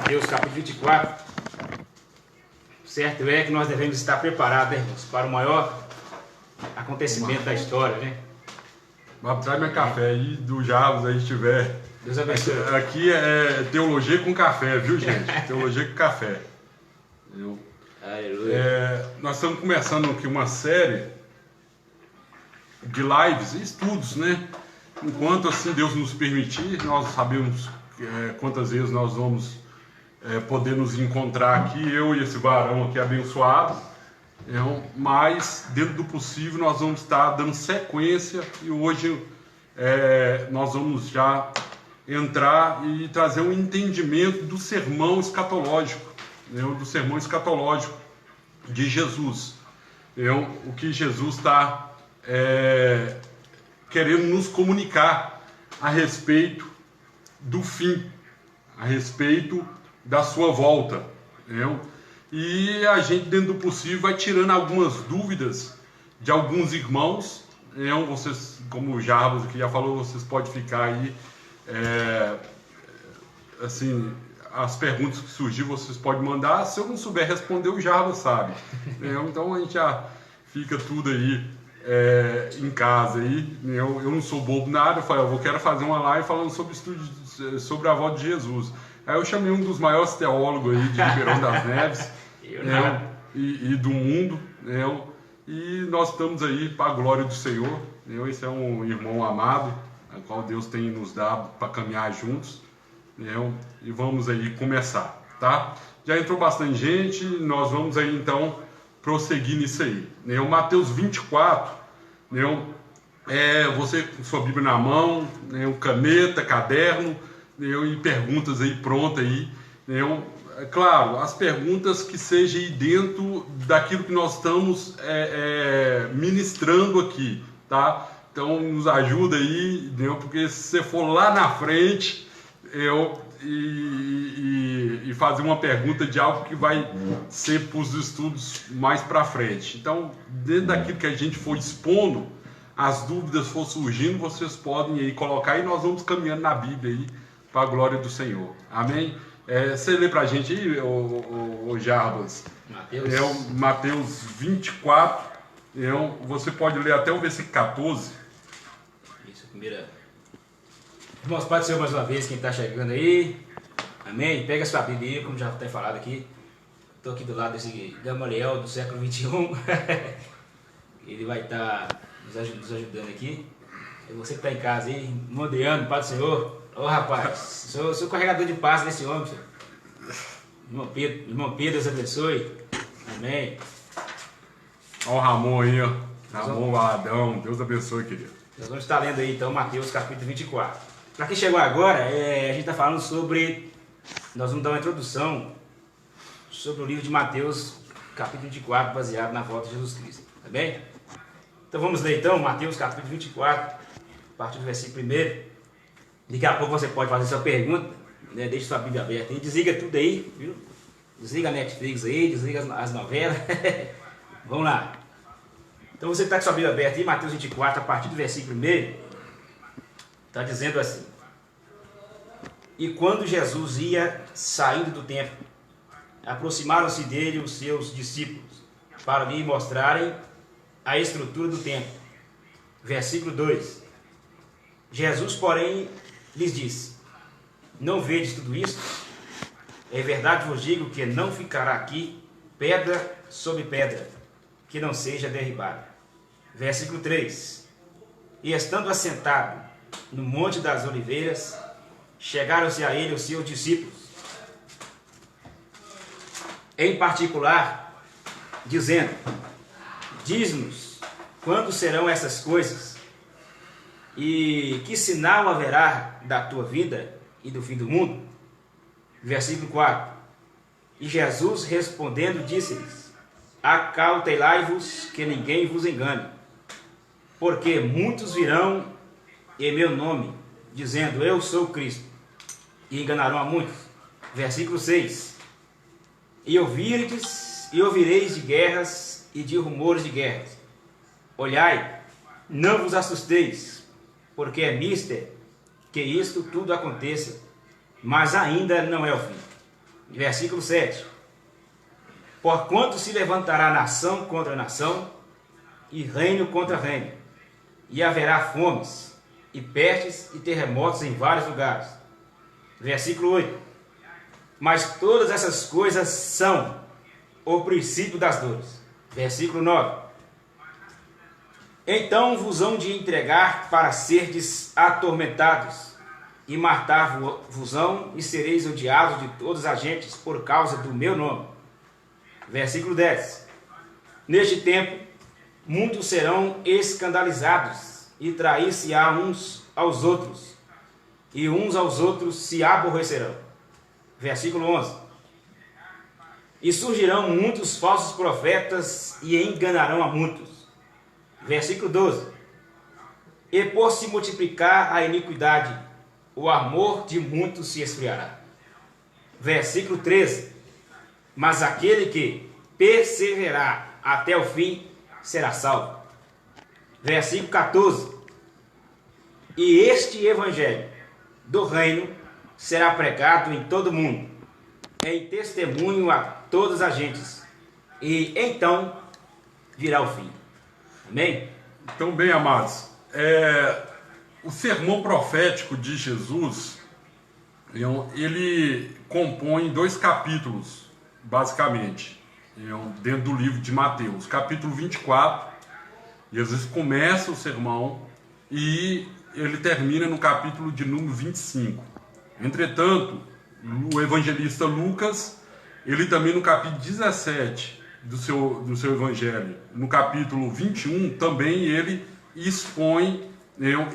Mateus capítulo 24. Certo é que nós devemos estar preparados, né, irmãos, para o maior acontecimento da história, né? Traz meu café aí do Jarbas aí, se tiver. Deus abençoe. Aqui é teologia com café, viu, gente? Teologia com café. Aleluia. Nós estamos começando aqui uma série de lives e estudos, né? Enquanto assim Deus nos permitir, nós sabemos quantas vezes nós vamos poder nos encontrar aqui, eu e esse varão aqui abençoado. Mas dentro do possível nós vamos estar dando sequência e hoje nós vamos já entrar e trazer um entendimento do sermão escatológico, do sermão escatológico de Jesus, o que Jesus está querendo nos comunicar a respeito do fim, a respeito da sua volta, e a gente dentro do possível vai tirando algumas dúvidas de alguns irmãos, vocês, como o Jarbas aqui já falou, vocês podem ficar aí, assim, as perguntas que surgir vocês podem mandar, se eu não souber responder o Jarbas sabe, então a gente já fica tudo aí em casa aí, eu não sou bobo nada, eu falei, eu quero fazer uma live falando sobre a volta de Jesus. Aí eu chamei um dos maiores teólogos aí de Ribeirão das Neves e do mundo, e nós estamos aí para a glória do Senhor. Esse é um irmão amado, a qual Deus tem nos dado para caminhar juntos, e vamos aí começar, tá? Já entrou bastante gente, nós vamos aí então prosseguir nisso aí. Mateus 24, você com sua Bíblia na mão, caneta, caderno, e perguntas aí prontas aí, claro, as perguntas que sejam aí dentro daquilo que nós estamos ministrando aqui, tá? Então nos ajuda aí, porque se você for lá na frente e fazer uma pergunta de algo que vai ser para os estudos mais para frente, então dentro daquilo que a gente for expondo, as dúvidas for surgindo, vocês podem aí colocar e nós vamos caminhando na Bíblia aí para a glória do Senhor. Amém? Você lê para a gente aí, o Jarbas? Mateus 24. Você pode ler até o versículo 14. Isso, primeira. Irmãos, pode ser mais uma vez quem está chegando aí. Amém? Pega a sua Bíblia aí, como já tem falado aqui. Estou aqui do lado desse Gamaliel do século 21. Ele vai estar nos ajudando aqui. E você que está em casa aí, moderando, Pai do Senhor. Ô rapaz, sou carregador de paz desse homem, senhor. Irmão Pedro, Deus abençoe. Amém. Olha o Ramon aí, ó. Ramon Valadão, Deus abençoe, querido. Nós vamos estar lendo aí então Mateus capítulo 24. Para quem chegou agora, a gente está falando sobre. Nós vamos dar uma introdução sobre o livro de Mateus capítulo 24, baseado na volta de Jesus Cristo. Tá bem? Então vamos ler então Mateus capítulo 24, a partir do versículo 1. Daqui a pouco você pode fazer sua pergunta, deixa sua Bíblia aberta e desliga tudo aí, viu? Desliga a Netflix aí, desliga as novelas. Vamos lá. Então você está com sua Bíblia aberta aí, Mateus 24, a partir do versículo 1, está dizendo assim: E quando Jesus ia saindo do templo, aproximaram-se dele os seus discípulos, para lhe mostrarem a estrutura do templo. Versículo 2. Jesus, porém, lhes disse: Não vedes tudo isso? É verdade vos digo que não ficará aqui pedra sobre pedra, que não seja derribada. Versículo 3. E estando assentado no Monte das Oliveiras, chegaram-se a ele os seus discípulos, em particular, dizendo: Diz-nos, quando serão essas coisas? E que sinal haverá da tua vida e do fim do mundo? Versículo 4. E Jesus respondendo disse-lhes: Acautelai-vos que ninguém vos engane, porque muitos virão em meu nome, dizendo: Eu sou Cristo, e enganarão a muitos. Versículo 6. E ouvireis de guerras e de rumores de guerras. Olhai, não vos assusteis, porque é mister que isto tudo aconteça, mas ainda não é o fim. Versículo 7. Porquanto se levantará nação contra nação, e reino contra reino, e haverá fomes, e pestes, e terremotos em vários lugares. Versículo 8. Mas todas essas coisas são o princípio das dores. Versículo 9. Então vos hão de entregar para serdes atormentados, e matar-vos-ão, e sereis odiados de todas as gentes por causa do meu nome. Versículo 10. Neste tempo, muitos serão escandalizados, e trair-se-á uns aos outros, e uns aos outros se aborrecerão. Versículo 11. E surgirão muitos falsos profetas, e enganarão a muitos. Versículo 12. E por se multiplicar a iniquidade, o amor de muitos se esfriará. Versículo 13. Mas aquele que perseverar até o fim será salvo. Versículo 14. E este evangelho do reino será pregado em todo o mundo, em testemunho a todas as gentes, e então virá o fim. Amém? Então, bem, amados, o sermão profético de Jesus, ele compõe 2 capítulos, basicamente, dentro do livro de Mateus. Capítulo 24, Jesus começa o sermão e ele termina no capítulo de número 25. Entretanto, o evangelista Lucas, ele também no capítulo 17 do seu evangelho, no capítulo 21, também ele expõe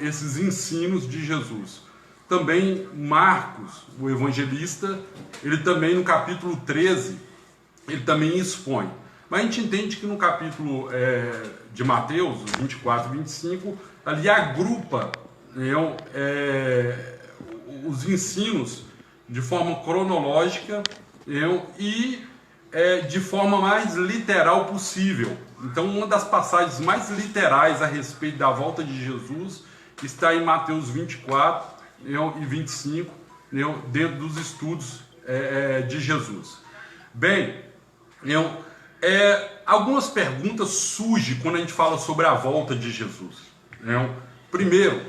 esses ensinos de Jesus. Também Marcos, o evangelista, ele também no capítulo 13, ele também expõe. Mas a gente entende que no capítulo de Mateus, 24 e 25, ali agrupa os ensinos de forma cronológica e de forma mais literal possível. Então, uma das passagens mais literais a respeito da volta de Jesus está em Mateus 24 e 25, dentro dos estudos de Jesus. Bem, algumas perguntas surgem quando a gente fala sobre a volta de Jesus. Primeiro,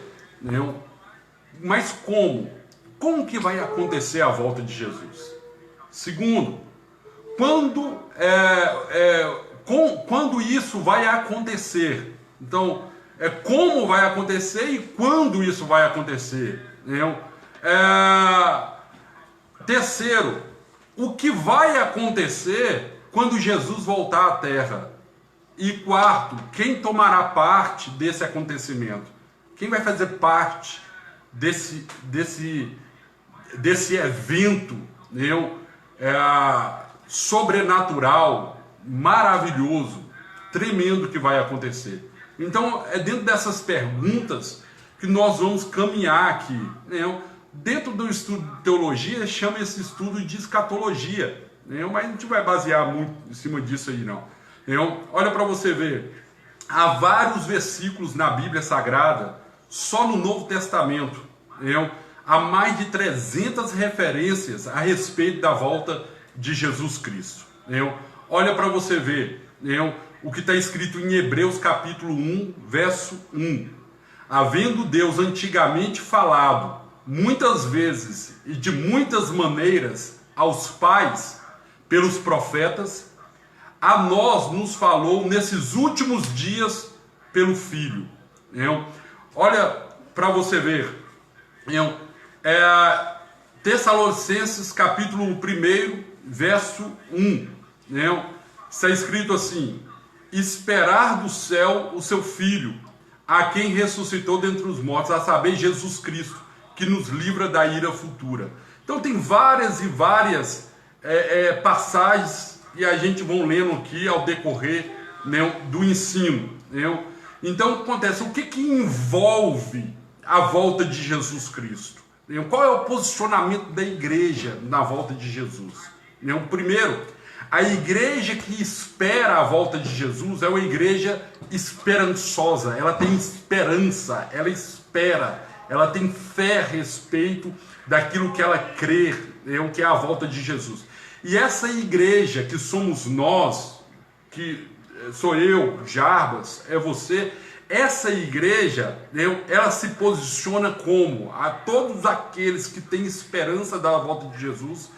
mas como? Como que vai acontecer a volta de Jesus? Segundo, quando isso vai acontecer? Então, como vai acontecer e quando isso vai acontecer? Terceiro, o que vai acontecer quando Jesus voltar à Terra? E quarto, quem tomará parte desse acontecimento? Quem vai fazer parte desse evento sobrenatural, maravilhoso, tremendo que vai acontecer? Então, é dentro dessas perguntas que nós vamos caminhar aqui. Dentro do estudo de teologia, chama esse estudo de escatologia. Mas a gente vai basear muito em cima disso aí, não. Olha para você ver. Há vários versículos na Bíblia Sagrada, só no Novo Testamento. Há mais de 300 referências a respeito da volta de Jesus Cristo. Olha para você ver o que está escrito em Hebreus capítulo 1, verso 1. Havendo Deus antigamente falado, muitas vezes e de muitas maneiras, aos pais, pelos profetas, a nós nos falou nesses últimos dias pelo Filho. Olha para você ver. Tessalonicenses capítulo 1, verso 1. Está escrito assim: esperar do céu o seu Filho, a quem ressuscitou dentre os mortos, a saber, Jesus Cristo, que nos livra da ira futura. Então tem várias e várias passagens que a gente vai lendo aqui ao decorrer do ensino. Então acontece, o que envolve a volta de Jesus Cristo? Qual é o posicionamento da igreja na volta de Jesus? Primeiro, a igreja que espera a volta de Jesus é uma igreja esperançosa, ela tem esperança, ela espera, ela tem fé a respeito daquilo que ela crê, que é a volta de Jesus. E essa igreja que somos nós, que sou eu, Jarbas, é você, essa igreja, ela se posiciona como a todos aqueles que têm esperança da volta de Jesus,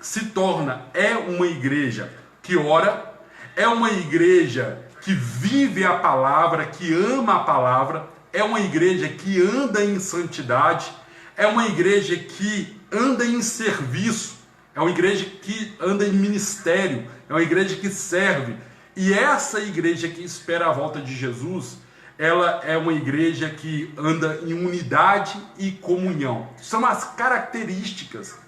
se torna, é uma igreja que ora, é uma igreja que vive a palavra, que ama a palavra, é uma igreja que anda em santidade, é uma igreja que anda em serviço, é uma igreja que anda em ministério, é uma igreja que serve. E essa igreja que espera a volta de Jesus, ela é uma igreja que anda em unidade e comunhão. São as características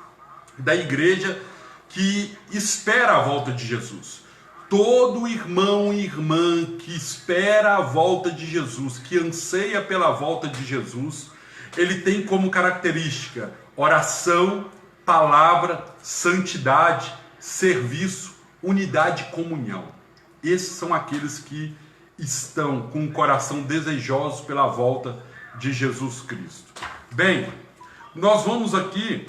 da igreja que espera a volta de Jesus. Todo irmão e irmã que espera a volta de Jesus, que anseia pela volta de Jesus, ele tem como característica oração, palavra, santidade, serviço, unidade e comunhão. Esses são aqueles que estão com o coração desejosos pela volta de Jesus Cristo. Bem, nós vamos aqui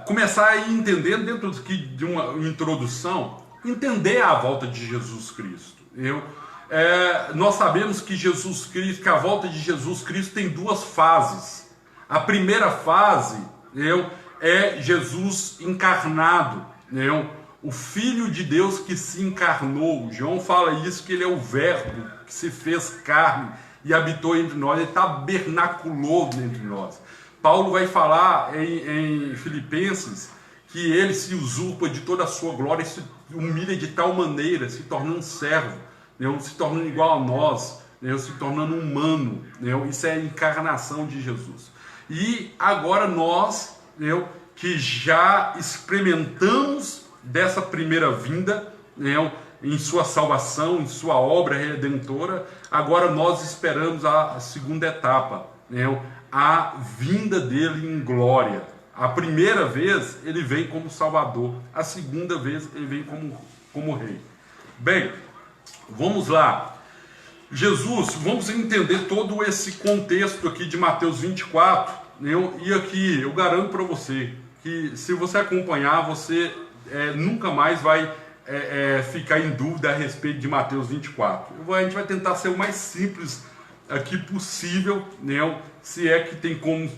começar a entender, dentro aqui de uma introdução, entender a volta de Jesus Cristo. Nós sabemos que Jesus Cristo, que a volta de Jesus Cristo tem duas fases. A primeira fase é Jesus encarnado, o Filho de Deus que se encarnou. João fala isso, que ele é o verbo que se fez carne e habitou entre nós, ele tabernaculou entre nós. Paulo vai falar em Filipenses que ele se usurpa de toda a sua glória e se humilha de tal maneira, se tornando servo, se tornando igual a nós, se tornando humano. Isso é a encarnação de Jesus. E agora nós, que já experimentamos dessa primeira vinda, em sua salvação, em sua obra redentora, agora nós esperamos a segunda etapa, a vinda dele em glória. A primeira vez ele vem como Salvador, a segunda vez ele vem como Rei. Bem, vamos lá. Jesus, vamos entender todo esse contexto aqui de Mateus 24, e aqui eu garanto para você que se você acompanhar, você nunca mais vai ficar em dúvida a respeito de Mateus 24. A gente vai tentar ser o mais simples aqui possível, se é que tem como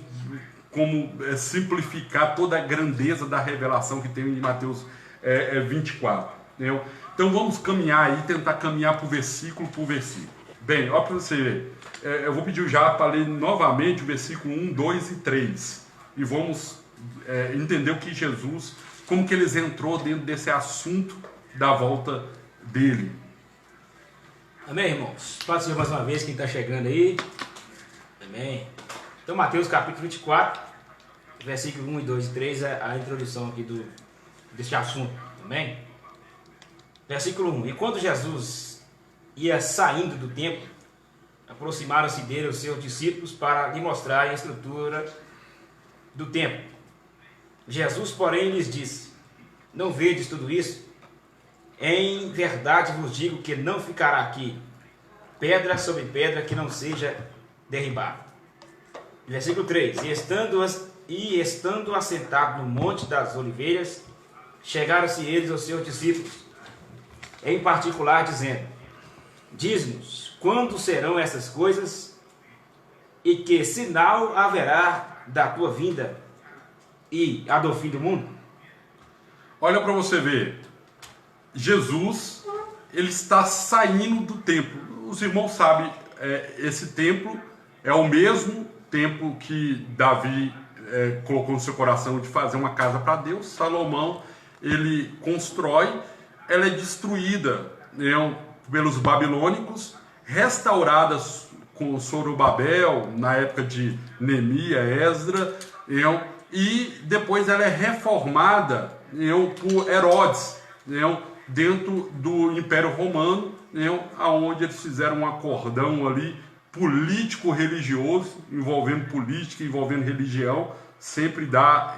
simplificar toda a grandeza da revelação que tem em Mateus 24. Então vamos caminhar aí, tentar caminhar por versículo por versículo. Bem, olha para você ver, eu vou pedir já para ler novamente o versículo 1, 2 e 3, e vamos entender o que Jesus, como que eles entrou dentro desse assunto da volta dele. Amém, irmãos? Pode ser mais uma vez quem está chegando aí. Amém. Então, Mateus capítulo 24, versículo 1 e 2 e 3 é a introdução aqui deste assunto. Amém? Versículo 1. E quando Jesus ia saindo do templo, aproximaram-se dele os seus discípulos para lhe mostrar a estrutura do templo. Jesus, porém, lhes disse: não vedes tudo isso? Em verdade vos digo que não ficará aqui pedra sobre pedra que não seja derribada. Versículo 3. E estando assentado no monte das oliveiras, chegaram-se eles aos seus discípulos, em particular dizendo: diz-nos, quando serão essas coisas, e que sinal haverá da tua vinda e a do fim do mundo? Olha para você ver, Jesus, ele está saindo do templo. Os irmãos sabem, esse templo é o mesmo templo que Davi colocou no seu coração de fazer uma casa para Deus. Salomão, ele constrói, ela é destruída pelos babilônicos, restaurada com Zorobabel, na época de Neemias, Esdra, e depois ela é reformada por Herodes, dentro do Império Romano, onde eles fizeram um acordão ali político-religioso, envolvendo política, envolvendo religião, sempre dá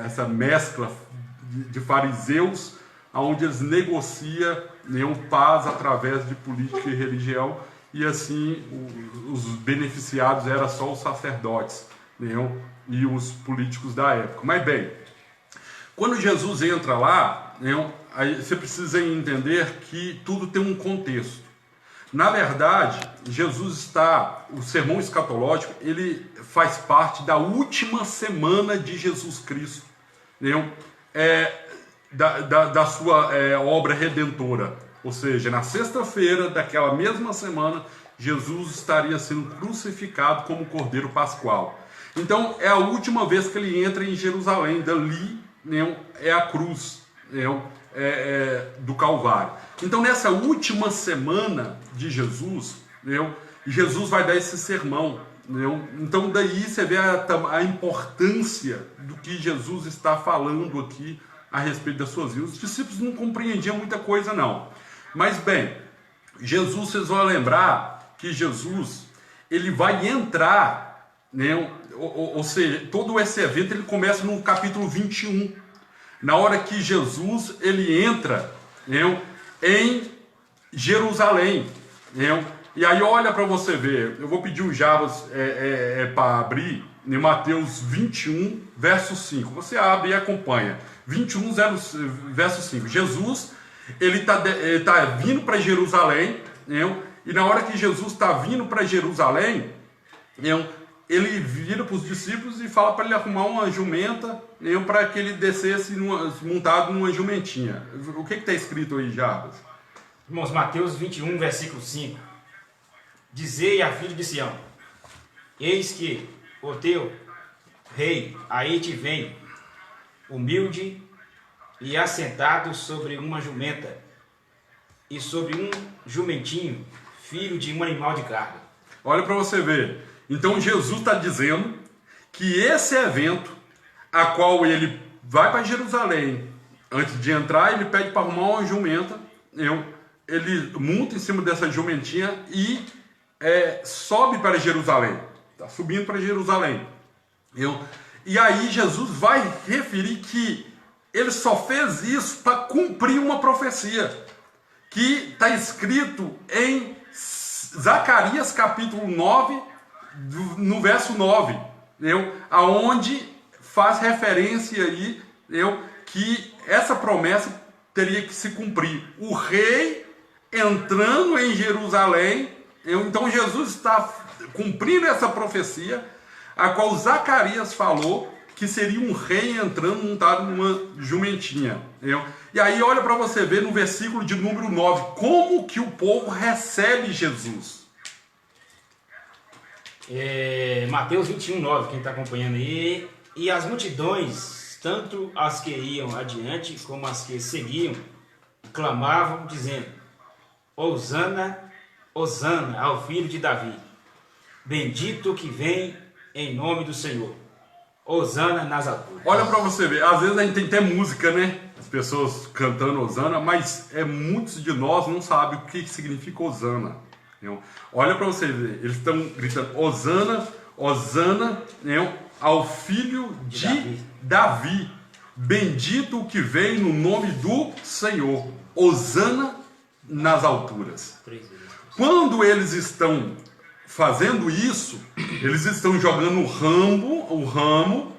essa mescla de fariseus, onde eles negociam paz através de política e religião, e assim os beneficiados eram só os sacerdotes, né, e os políticos da época. Mas bem, quando Jesus entra lá, né, aí você precisa entender que tudo tem um contexto. Na verdade, o sermão escatológico, ele faz parte da última semana de Jesus Cristo, né, da sua obra redentora. Ou seja, na sexta-feira daquela mesma semana, Jesus estaria sendo crucificado como Cordeiro Pascual. Então, é a última vez que ele entra em Jerusalém. Dali, né, é a cruz, né, do Calvário. Então, nessa última semana de Jesus, né, Jesus vai dar esse sermão. Né? Então, daí você vê a importância do que Jesus está falando aqui a respeito das suas vidas. Os discípulos não compreendiam muita coisa, não. Mas, bem, Jesus, vocês vão lembrar que Jesus, ele vai entrar, né, ou seja, todo esse evento ele começa no capítulo 21, na hora que Jesus ele entra, né, em Jerusalém. Né, e aí olha para você ver, eu vou pedir o Jarbas para abrir em Mateus 21, verso 5. Você abre e acompanha. 21, verso 5. Jesus, ele tá vindo para Jerusalém, né, e na hora que Jesus está vindo para Jerusalém, né, ele vira para os discípulos e fala para ele arrumar uma jumenta, né, para que ele descesse montado numa jumentinha. O que está escrito aí, Jarbas? Irmãos, Mateus 21, versículo 5. Dizei a filho de Sião: eis que o teu rei aí te vem, humilde e assentado sobre uma jumenta e sobre um jumentinho, filho de um animal de carga. Olha para você ver. Então Jesus está dizendo que esse evento, a qual ele vai para Jerusalém, antes de entrar, ele pede para arrumar uma jumenta, ele monta em cima dessa jumentinha e sobe para Jerusalém. Está subindo para Jerusalém. E aí Jesus vai referir que ele só fez isso para cumprir uma profecia que está escrito em Zacarias capítulo 9, no verso 9, aonde faz referência aí, que essa promessa teria que se cumprir. O rei entrando em Jerusalém, então Jesus está cumprindo essa profecia, a qual Zacarias falou que seria um rei entrando montado numa jumentinha. E aí olha para você ver no versículo de número 9, como que o povo recebe Jesus. Mateus 21, 9, quem está acompanhando aí. E as multidões, tanto as que iam adiante como as que seguiam, clamavam dizendo: Hosana, Hosana ao filho de Davi, bendito que vem em nome do Senhor, Hosana nas alturas. Olha para você ver, às vezes a gente tem até música, né? As pessoas cantando Hosana, mas muitos de nós não sabem o que significa Hosana. Olha para você ver, eles estão gritando Hosana, Hosana, ao filho de Davi, bendito o que vem no nome do Senhor, Hosana nas alturas. Quando eles estão fazendo isso, eles estão jogando o ramo,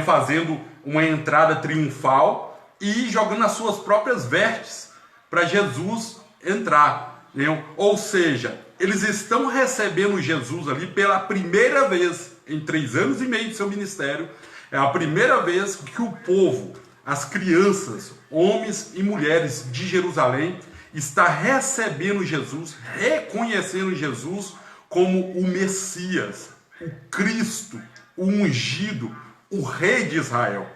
fazendo uma entrada triunfal e jogando as suas próprias vestes para Jesus entrar. Ou seja, eles estão recebendo Jesus ali pela primeira vez em 3 anos e meio de seu ministério. É a primeira vez que o povo, as crianças, homens e mulheres de Jerusalém, está recebendo Jesus, reconhecendo Jesus como o Messias, o Cristo, o ungido, o rei de Israel.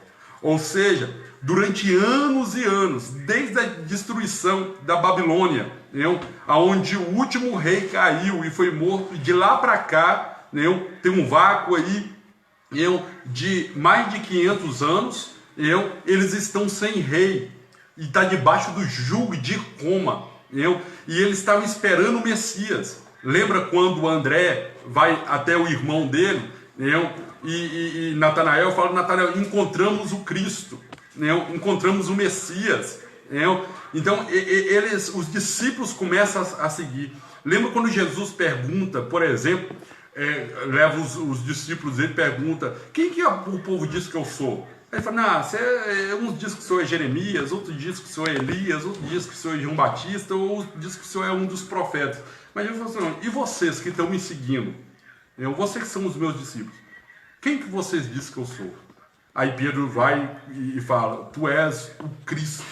Ou seja, durante anos e anos, desde a destruição da Babilônia, onde o último rei caiu e foi morto, de lá para cá, tem um vácuo aí de mais de 500 anos, eles estão sem rei e está debaixo do jugo de Roma, e eles estavam esperando o Messias. Lembra quando André vai até o irmão dele, e Natanael fala: Natanael, encontramos o Cristo, encontramos o Messias. Entendeu? Então, os discípulos começam a seguir. Lembra quando Jesus pergunta, por exemplo, leva os discípulos, ele pergunta, quem que o povo diz que eu sou? Ele fala, uns dizem que o senhor é Jeremias, outros dizem que o senhor é Elias, outros dizem que o senhor é João Batista, ou outros dizem que o senhor é um dos profetas. Mas Jesus falou assim, não, e vocês que estão me seguindo? Vocês que são os meus discípulos, quem que vocês dizem que eu sou? Aí Pedro vai e fala, tu és o Cristo,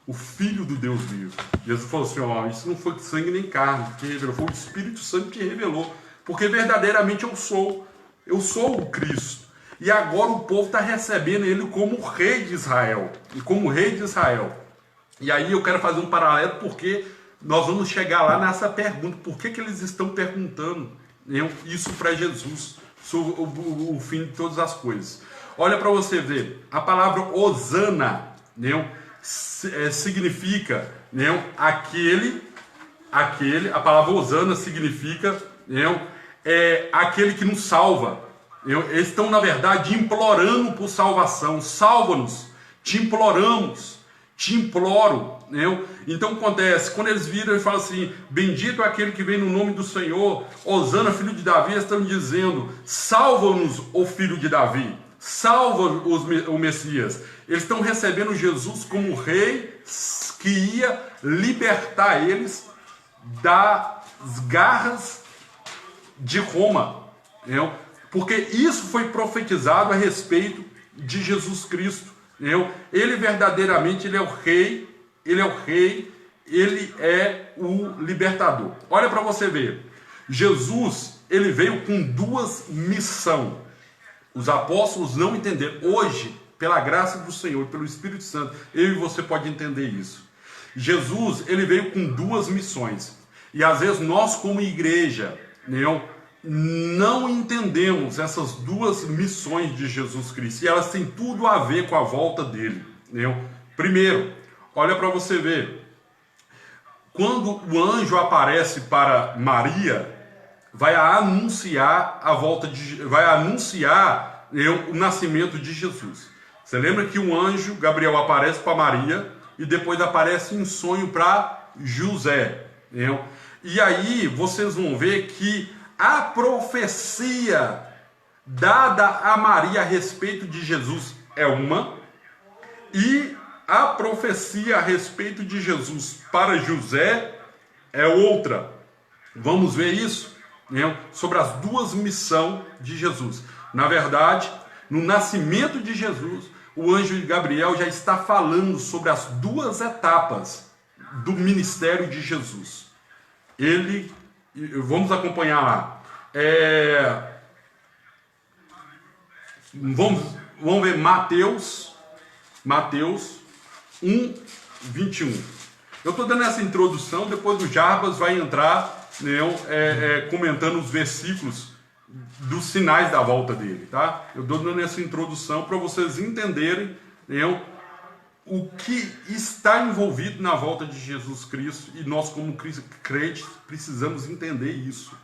o Filho do Deus vivo. Jesus falou assim, isso não foi sangue nem carne que revelou, foi o Espírito Santo que revelou, porque verdadeiramente eu sou o Cristo. E agora o povo está recebendo ele como rei de Israel. E aí eu quero fazer um paralelo, porque nós vamos chegar lá nessa pergunta. Por que eles estão perguntando isso para Jesus? Sobre o fim de todas as coisas. Olha para você ver. A palavra Hosana significa aquele. A palavra Hosana significa aquele que nos salva. Eles estão, na verdade, implorando por salvação. Salva-nos, te imploramos, te imploro. Então acontece, quando eles viram e falam assim, bendito é aquele que vem no nome do Senhor, Hosana, filho de Davi, eles estão dizendo, salva-nos, o filho de Davi, salva o Messias. Eles estão recebendo Jesus como rei que ia libertar eles das garras de Roma. Porque isso foi profetizado a respeito de Jesus Cristo. Ele verdadeiramente ele é o rei, ele é o libertador. Olha para você ver. Jesus, ele veio com duas missões. Os apóstolos não entenderam. Hoje, pela graça do Senhor, pelo Espírito Santo, eu e você pode entender isso. Jesus, ele veio com duas missões. E às vezes nós como igreja, não entendemos essas duas missões de Jesus Cristo. E elas têm tudo a ver com a volta dele. Primeiro, olha para você ver. Quando o anjo aparece para Maria, vai anunciar o nascimento de Jesus. Você lembra que o anjo Gabriel aparece para Maria e depois aparece em sonho para José. E aí vocês vão ver que a profecia dada a Maria a respeito de Jesus é uma, e a profecia a respeito de Jesus para José é outra. Vamos ver isso? Sobre as duas missões de Jesus. Na verdade, no nascimento de Jesus, o anjo Gabriel já está falando sobre as duas etapas do ministério de Jesus. Vamos acompanhar lá. Vamos ver Mateus 1, 21. Eu estou dando essa introdução, depois o Jarbas vai entrar comentando os versículos dos sinais da volta dele, tá? Eu estou dando essa introdução para vocês entenderem o que está envolvido na volta de Jesus Cristo, e nós como crentes precisamos entender isso.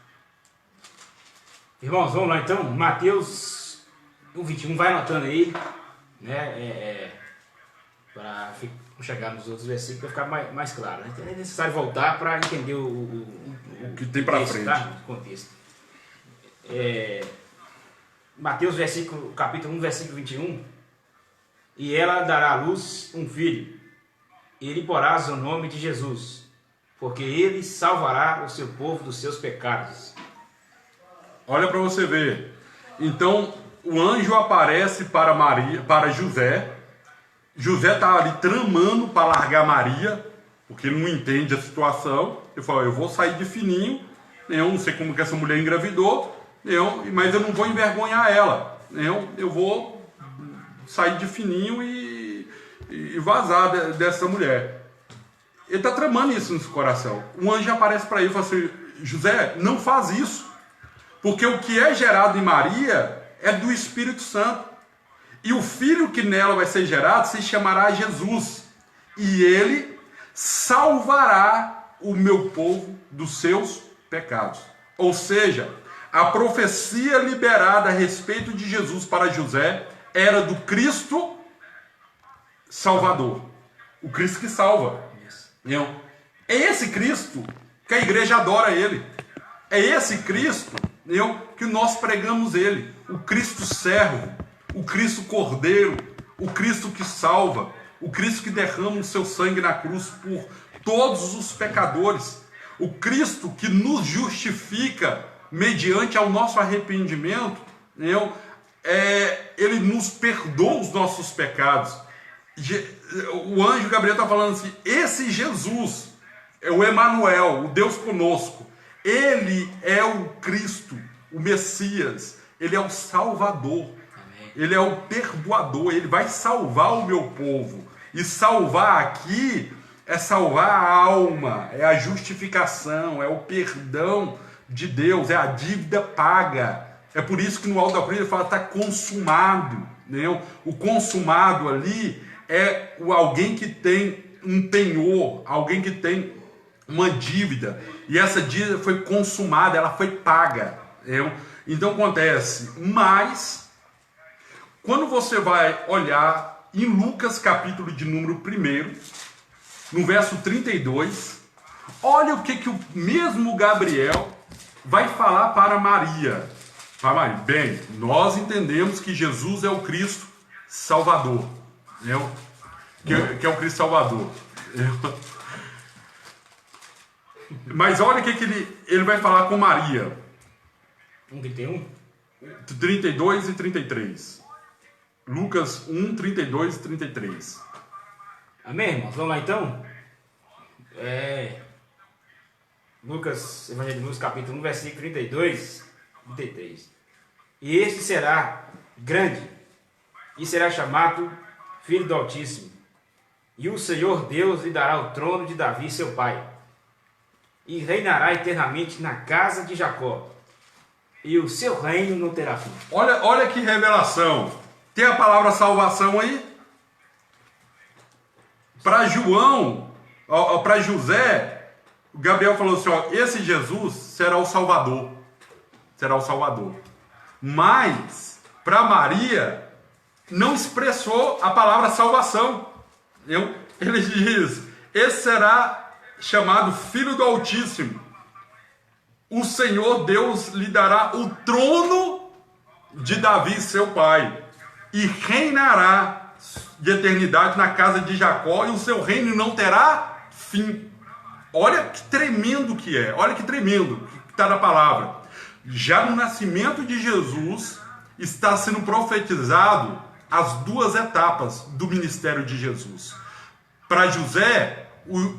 Irmãos, vamos lá então, Mateus 1:21, vai anotando aí, para chegar nos outros versículos, para ficar mais claro. É necessário voltar para entender o que tem para frente. Tá? O contexto. Mateus capítulo 1, versículo 21, e ela dará à luz um filho, e lhe porás o nome de Jesus, porque ele salvará o seu povo dos seus pecados. Olha para você ver. Então, o anjo aparece para José. José está ali tramando para largar Maria, porque ele não entende a situação. Ele fala, eu vou sair de fininho, eu não sei como que essa mulher engravidou, mas eu não vou envergonhar ela. Eu vou sair de fininho e vazar dessa mulher. Ele está tramando isso no seu coração. Um anjo aparece para ele e fala assim, José, não faz isso. Porque o que é gerado em Maria é do Espírito Santo. E o filho que nela vai ser gerado se chamará Jesus. E ele salvará o meu povo dos seus pecados. Ou seja, a profecia liberada a respeito de Jesus para José era do Cristo Salvador. O Cristo que salva. Isso. Entendeu? É esse Cristo que a igreja adora ele. É esse Cristo, entendeu, que nós pregamos ele. O Cristo servo, o Cristo cordeiro, o Cristo que salva, o Cristo que derrama o seu sangue na cruz por todos os pecadores. O Cristo que nos justifica mediante ao nosso arrependimento, entendeu? Ele nos perdoa os nossos pecados. O anjo Gabriel está falando assim, esse Jesus é o Emanuel, o Deus conosco. Ele é o Cristo, o Messias. Ele é o Salvador. Amém. Ele é o perdoador. Ele vai salvar o meu povo. E salvar aqui é salvar a alma, é a justificação, é o perdão de Deus, é a dívida paga. É por isso que no alto da cruz ele fala está consumado. Né? O consumado ali é alguém que tem um penhor, alguém que tem uma dívida, e essa dívida foi consumada, ela foi paga. Entendeu? Então acontece, mas quando você vai olhar em Lucas capítulo de número 1, no verso 32, olha o que o mesmo Gabriel vai falar para Maria. Fala, bem, nós entendemos que Jesus é o Cristo Salvador, entendeu? Que é o Cristo Salvador. Mas olha o que ele vai falar com Maria. 1:31? 32 e 33. Lucas 1, 32 e 33. Amém, irmãos? Vamos lá então? Lucas, Evangelho de Lucas, capítulo 1, versículo 32 e 33. E este será grande, e será chamado Filho do Altíssimo. E o Senhor Deus lhe dará o trono de Davi, seu pai. E reinará eternamente na casa de Jacó. E o seu reino não terá fim. Olha que revelação. Tem a palavra salvação aí? Para João, para José, Gabriel falou assim, ó, esse Jesus será o Salvador. Será o Salvador. Mas, para Maria, não expressou a palavra salvação. Ele diz, esse será chamado Filho do Altíssimo. O Senhor Deus lhe dará o trono de Davi, seu pai, e reinará de eternidade na casa de Jacó, e o seu reino não terá fim. Olha que tremendo que é, olha que tremendo que está na palavra. Já no nascimento de Jesus, está sendo profetizado as duas etapas do ministério de Jesus. Para José,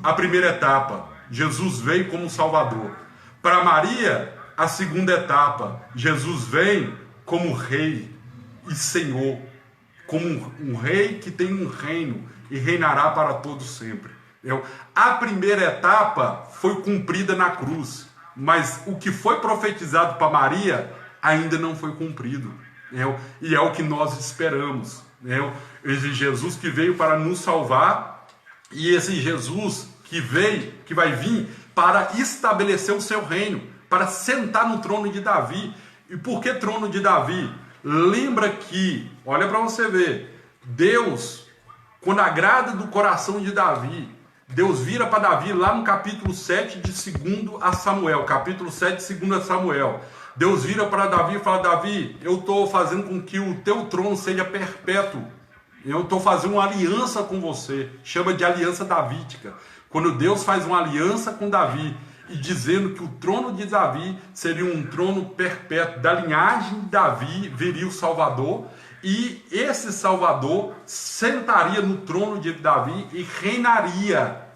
a primeira etapa, Jesus veio como Salvador. Para Maria, a segunda etapa, Jesus vem como Rei e Senhor, como um rei que tem um reino e reinará para todos sempre. A primeira etapa foi cumprida na cruz, mas o que foi profetizado para Maria ainda não foi cumprido. E é o que nós esperamos. Esse Jesus que veio para nos salvar, e esse Jesus que vai vir para estabelecer o seu reino, para sentar no trono de Davi. E por que trono de Davi? Lembra que, olha para você ver, Deus, quando agrada do coração de Davi, Deus vira para Davi lá no capítulo 7 de 2 a Samuel, capítulo 7 de 2 a Samuel. Deus vira para Davi e fala, Davi, eu estou fazendo com que o teu trono seja perpétuo. Eu estou fazendo uma aliança com você, chama de aliança davídica. Quando Deus faz uma aliança com Davi, e dizendo que o trono de Davi seria um trono perpétuo, da linhagem de Davi viria o Salvador, e esse Salvador sentaria no trono de Davi e reinaria,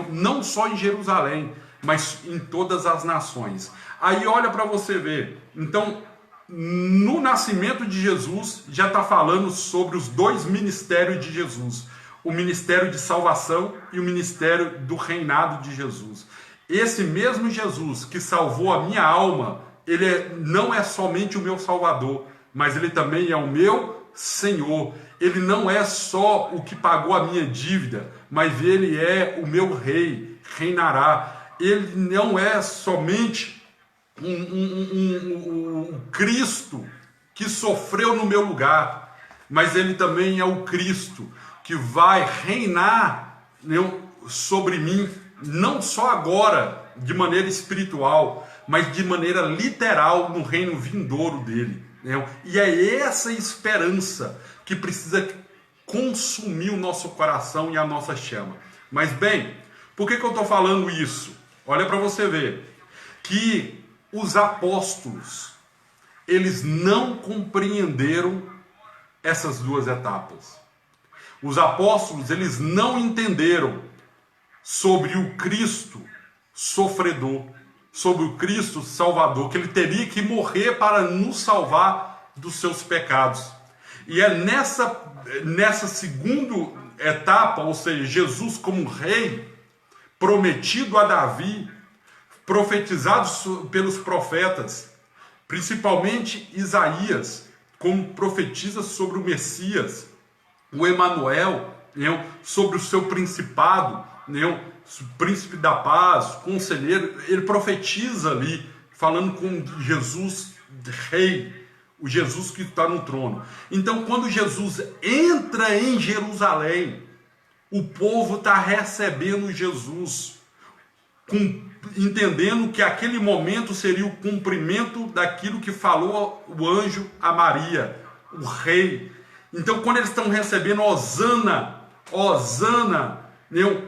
não só em Jerusalém, mas em todas as nações. Aí olha para você ver, então, no nascimento de Jesus, já está falando sobre os dois ministérios de Jesus, o ministério de salvação e o ministério do reinado de Jesus. Esse mesmo Jesus que salvou a minha alma, ele não é somente o meu Salvador, mas ele também é o meu Senhor. Ele não é só o que pagou a minha dívida, mas ele é o meu rei, reinará. Ele não é somente um Cristo que sofreu no meu lugar, mas ele também é o Cristo que vai reinar sobre mim, não só agora, de maneira espiritual, mas de maneira literal no reino vindouro dele. E é essa esperança que precisa consumir o nosso coração e a nossa chama. Mas bem, por que eu estou falando isso? Olha para você ver que os apóstolos, eles não compreenderam essas duas etapas. Os apóstolos, eles não entenderam sobre o Cristo sofredor, sobre o Cristo salvador, que ele teria que morrer para nos salvar dos seus pecados. E é nessa segunda etapa, ou seja, Jesus como rei, prometido a Davi, profetizado pelos profetas, principalmente Isaías, como profetiza sobre o Messias, o Emanuel, sobre o seu principado, o príncipe da paz, conselheiro, ele profetiza ali, falando com Jesus rei, o Jesus que está no trono. Então, quando Jesus entra em Jerusalém, o povo está recebendo Jesus, entendendo que aquele momento seria o cumprimento daquilo que falou o anjo a Maria, o rei. Então, quando eles estão recebendo Hosana,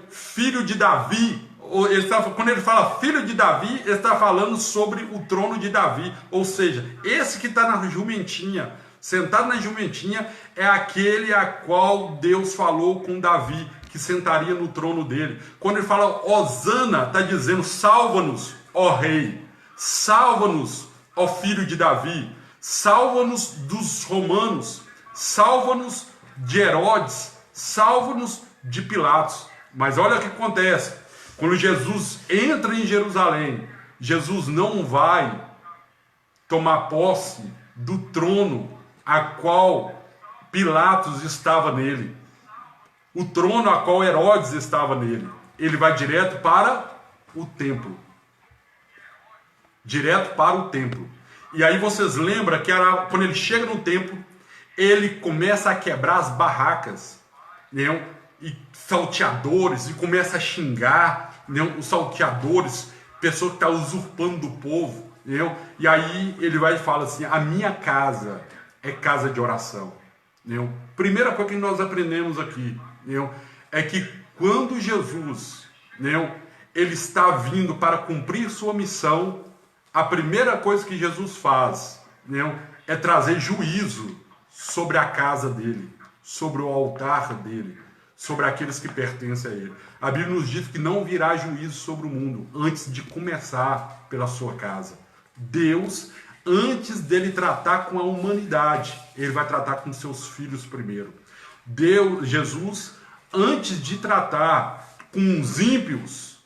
filho de Davi, quando ele fala filho de Davi, ele está falando sobre o trono de Davi, ou seja, esse que está na jumentinha, sentado na jumentinha, é aquele a qual Deus falou com Davi, que sentaria no trono dele. Quando ele fala Hosana, está dizendo salva-nos, ó rei, salva-nos, ó filho de Davi, salva-nos dos romanos, salva-nos de Herodes, salva-nos de Pilatos. Mas olha o que acontece, quando Jesus entra em Jerusalém, Jesus não vai tomar posse do trono a qual Pilatos estava nele, o trono a qual Herodes estava nele. Ele vai direto para o templo. Direto para o templo. E aí vocês lembram que quando ele chega no templo, ele começa a quebrar as barracas, e salteadores, e começa a xingar, os salteadores, pessoas que estão usurpando do povo, e aí ele vai e fala assim: a minha casa é casa de oração. Primeira coisa que nós aprendemos aqui, é que quando Jesus, ele está vindo para cumprir sua missão, a primeira coisa que Jesus faz, é trazer juízo sobre a casa dele, sobre o altar dele, sobre aqueles que pertencem a ele. A Bíblia nos diz que não virá juízo sobre o mundo antes de começar pela sua casa. Deus, antes dele tratar com a humanidade, ele vai tratar com seus filhos primeiro. Jesus, antes de tratar com os ímpios,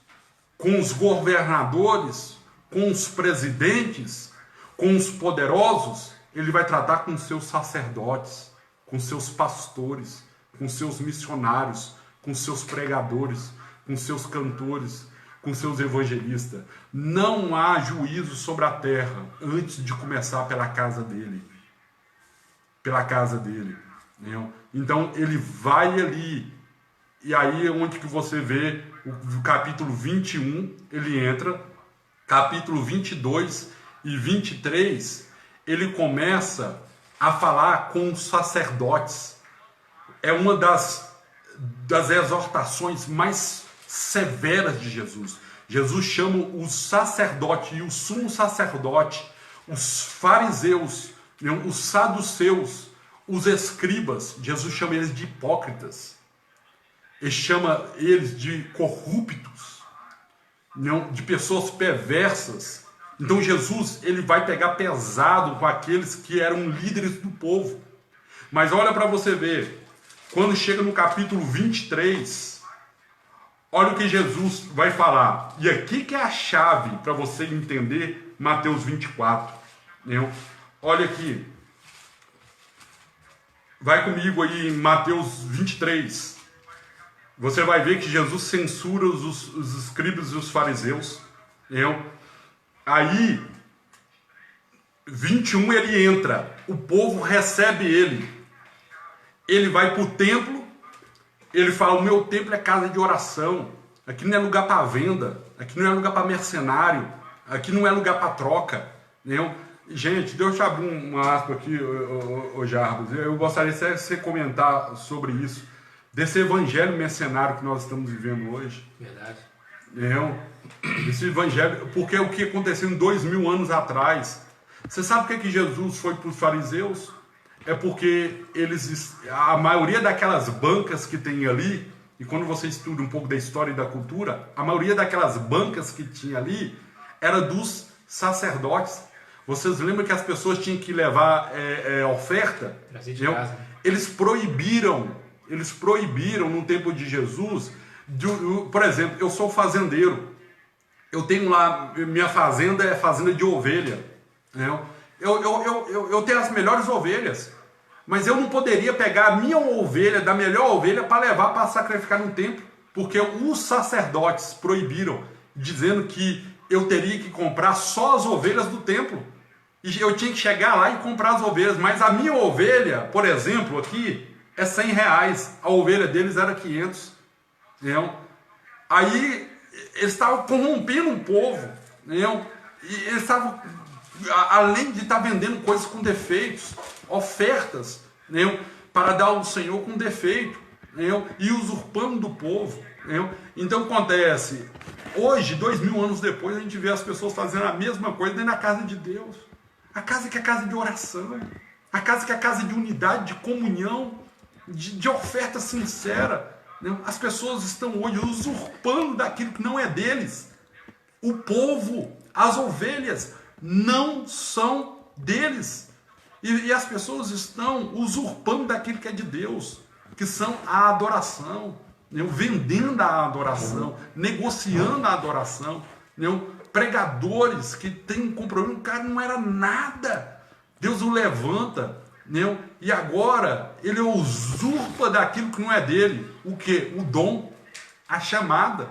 com os governadores, com os presidentes, com os poderosos, ele vai tratar com seus sacerdotes, com seus pastores, com seus missionários, com seus pregadores, com seus cantores, com seus evangelistas. Não há juízo sobre a terra antes de começar pela casa dele. Pela casa dele. Então ele vai ali, e aí é onde que você vê o capítulo 21, ele entra, capítulo 22 e 23, ele começa a falar com os sacerdotes. É uma das exortações mais severas de Jesus. Jesus chama o sacerdote e o sumo sacerdote, os fariseus, os saduceus, os escribas, Jesus chama eles de hipócritas. Ele chama eles de corruptos, de pessoas perversas. Então Jesus, ele vai pegar pesado com aqueles que eram líderes do povo. Mas olha para você ver, quando chega no capítulo 23, olha o que Jesus vai falar. E aqui que é a chave para você entender Mateus 24. Olha aqui. Vai comigo aí em Mateus 23. Você vai ver que Jesus censura os escribas e os fariseus. Aí, 21 ele entra. O povo recebe ele. Ele vai para o templo ele fala, o meu templo é casa de oração, aqui não é lugar para venda, aqui não é lugar para mercenário, aqui não é lugar para troca, entendeu? Gente, deixa eu abrir uma aspa aqui, ô Jarbas, eu gostaria de você comentar sobre isso, desse evangelho mercenário que nós estamos vivendo hoje. Verdade. Entendeu? Esse evangelho, porque o que aconteceu em 2000 anos atrás, você sabe o que, que Jesus foi para os fariseus? É porque a maioria daquelas bancas que tem ali, e quando você estuda um pouco da história e da cultura, a maioria daquelas bancas que tinha ali era dos sacerdotes. Vocês lembram que as pessoas tinham que levar oferta? Eles proibiram no tempo de Jesus, por exemplo, eu sou fazendeiro, eu tenho lá, minha fazenda é fazenda de ovelha, né? Eu tenho as melhores ovelhas, mas eu não poderia pegar a minha ovelha, da melhor ovelha, para levar para sacrificar no templo, porque os sacerdotes proibiram, dizendo que eu teria que comprar só as ovelhas do templo, e eu tinha que chegar lá e comprar as ovelhas, mas a minha ovelha, por exemplo, aqui, é R$100, a ovelha deles era 500, entendeu? Aí eles estavam corrompendo o povo, entendeu? E eles estavam, além de estar vendendo coisas com defeitos, ofertas, entendeu? Para dar ao Senhor com defeito, entendeu? E usurpando do povo, entendeu? Então acontece, hoje, 2000 anos depois, a gente vê as pessoas fazendo a mesma coisa dentro da casa de Deus. A casa que é casa de oração, a casa que é casa de unidade, de comunhão, de oferta sincera. As pessoas estão hoje usurpando daquilo que não é deles. O povo, as ovelhas, não são deles. E as pessoas estão usurpando daquilo que é de Deus, que são a adoração, vendendo a adoração, negociando a adoração. Pregadores que têm compromisso, o cara não era nada. Deus o levanta, e agora ele usurpa daquilo que não é dele. O que? O dom, a chamada.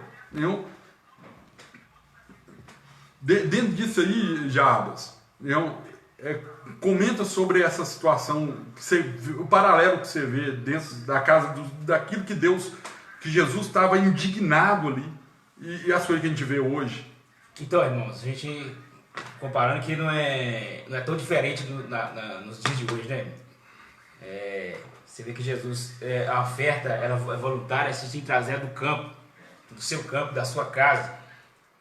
Dentro disso aí, Jarbas, comenta sobre essa situação, o paralelo que você vê dentro da casa, daquilo que Jesus estava indignado ali, e as coisas que a gente vê hoje. Então, irmãos, a gente comparando que não é tão diferente nos dias de hoje, né? Você vê que Jesus, a oferta ela é voluntária, se tem que trazer do campo, do seu campo, da sua casa,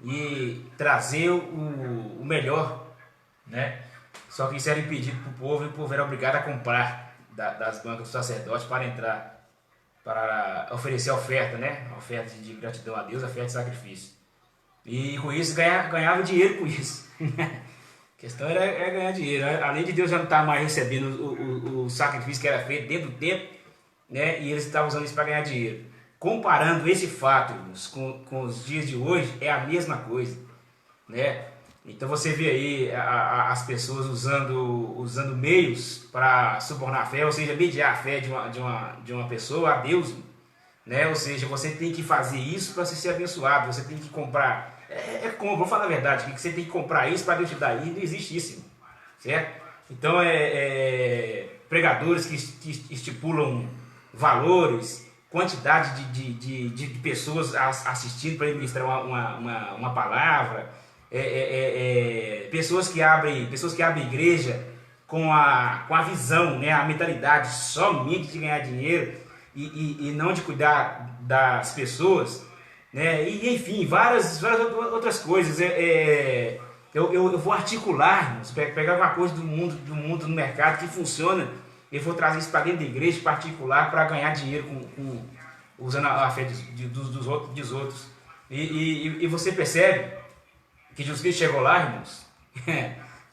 e trazer o melhor, né? Só que isso era impedido para o povo, e o povo era obrigado a comprar das bancas dos sacerdotes para entrar, para oferecer a oferta, né? A oferta de gratidão a Deus, a oferta de sacrifício. E com isso ganhava dinheiro com isso. A questão era ganhar dinheiro. Além de Deus já não estar mais recebendo o sacrifício que era feito dentro do templo, né? E eles estavam usando isso para ganhar dinheiro. Comparando esse fato com os dias de hoje, é a mesma coisa, né? Então você vê aí as pessoas usando meios para subornar a fé, ou seja, mediar a fé de uma pessoa a Deus, né? Ou seja, você tem que fazer isso para ser abençoado, você tem que comprar. Vou falar a verdade, que você tem que comprar isso para Deus te dar, e não existe isso, certo? Então pregadores que estipulam valores, quantidade de pessoas assistindo para ele ministrar uma palavra, pessoas que abrem igreja com a visão, né, a mentalidade somente de ganhar dinheiro e não de cuidar das pessoas, né? E enfim, várias outras coisas. Eu vou articular, pegar uma coisa do mundo no mercado que funciona, e vou trazer isso para dentro da igreja particular para ganhar dinheiro usando a fé dos outros. E você percebe que Jesus Cristo chegou lá, irmãos,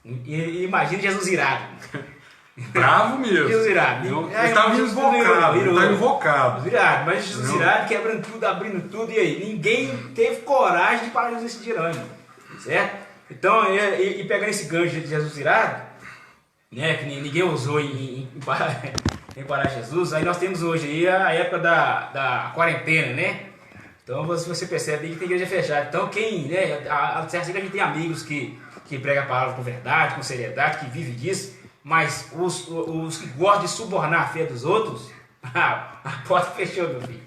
e imagina Jesus irado. Bravo mesmo. Jesus irado. Ele estava invocado. Irado, mas Jesus irado, quebrando tudo, abrindo tudo, e aí? Ninguém teve coragem de parar Jesus esse dia, certo? Então, e pegando esse gancho de Jesus irado, né, que ninguém usou em parar Jesus, aí nós temos hoje aí a época da quarentena, né? Então você percebe que tem igreja fechada. Então quem, né, a gente tem amigos que pregam a palavra com verdade, com seriedade, que vivem disso, mas os que gostam de subornar a fé dos outros, a porta fechou, meu filho.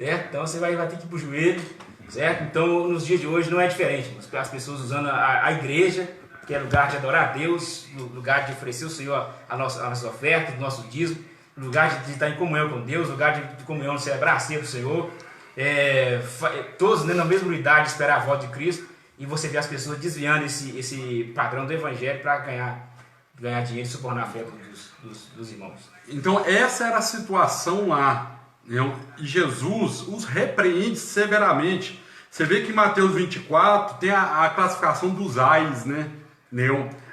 certo? Então você vai ter que ir pro joelho, certo? Então nos dias de hoje não é diferente, as pessoas usando a igreja, que é lugar de adorar a Deus, lugar de oferecer ao Senhor a nossa oferta, o nosso dízimo, lugar de estar em comunhão com Deus, lugar de comunhão, de celebrar a ceia do Senhor, todos na mesma unidade, esperar a volta de Cristo, e você vê as pessoas desviando esse padrão do Evangelho para ganhar dinheiro e subornar a fé dos irmãos. Então essa era a situação lá, né? E Jesus os repreende severamente. Você vê que em Mateus 24 tem a classificação dos ais, né?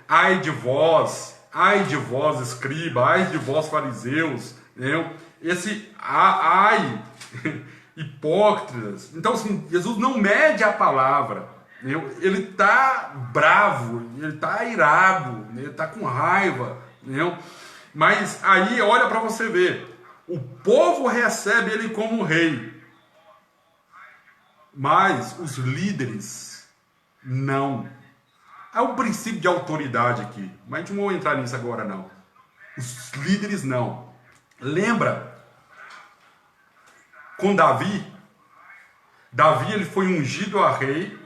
Ai de vós, escriba, ai de vós, fariseus, né? Esse ai, hipócritas. Então, assim, Jesus não mede a palavra, né? Ele está bravo, ele está irado, né? Ele está com raiva, né? Mas aí, olha para você ver, o povo recebe ele como rei, mas os líderes não. Há um princípio de autoridade aqui, mas a gente não vai entrar nisso agora não. Os líderes não. Lembra com Davi? Davi ele foi ungido a rei,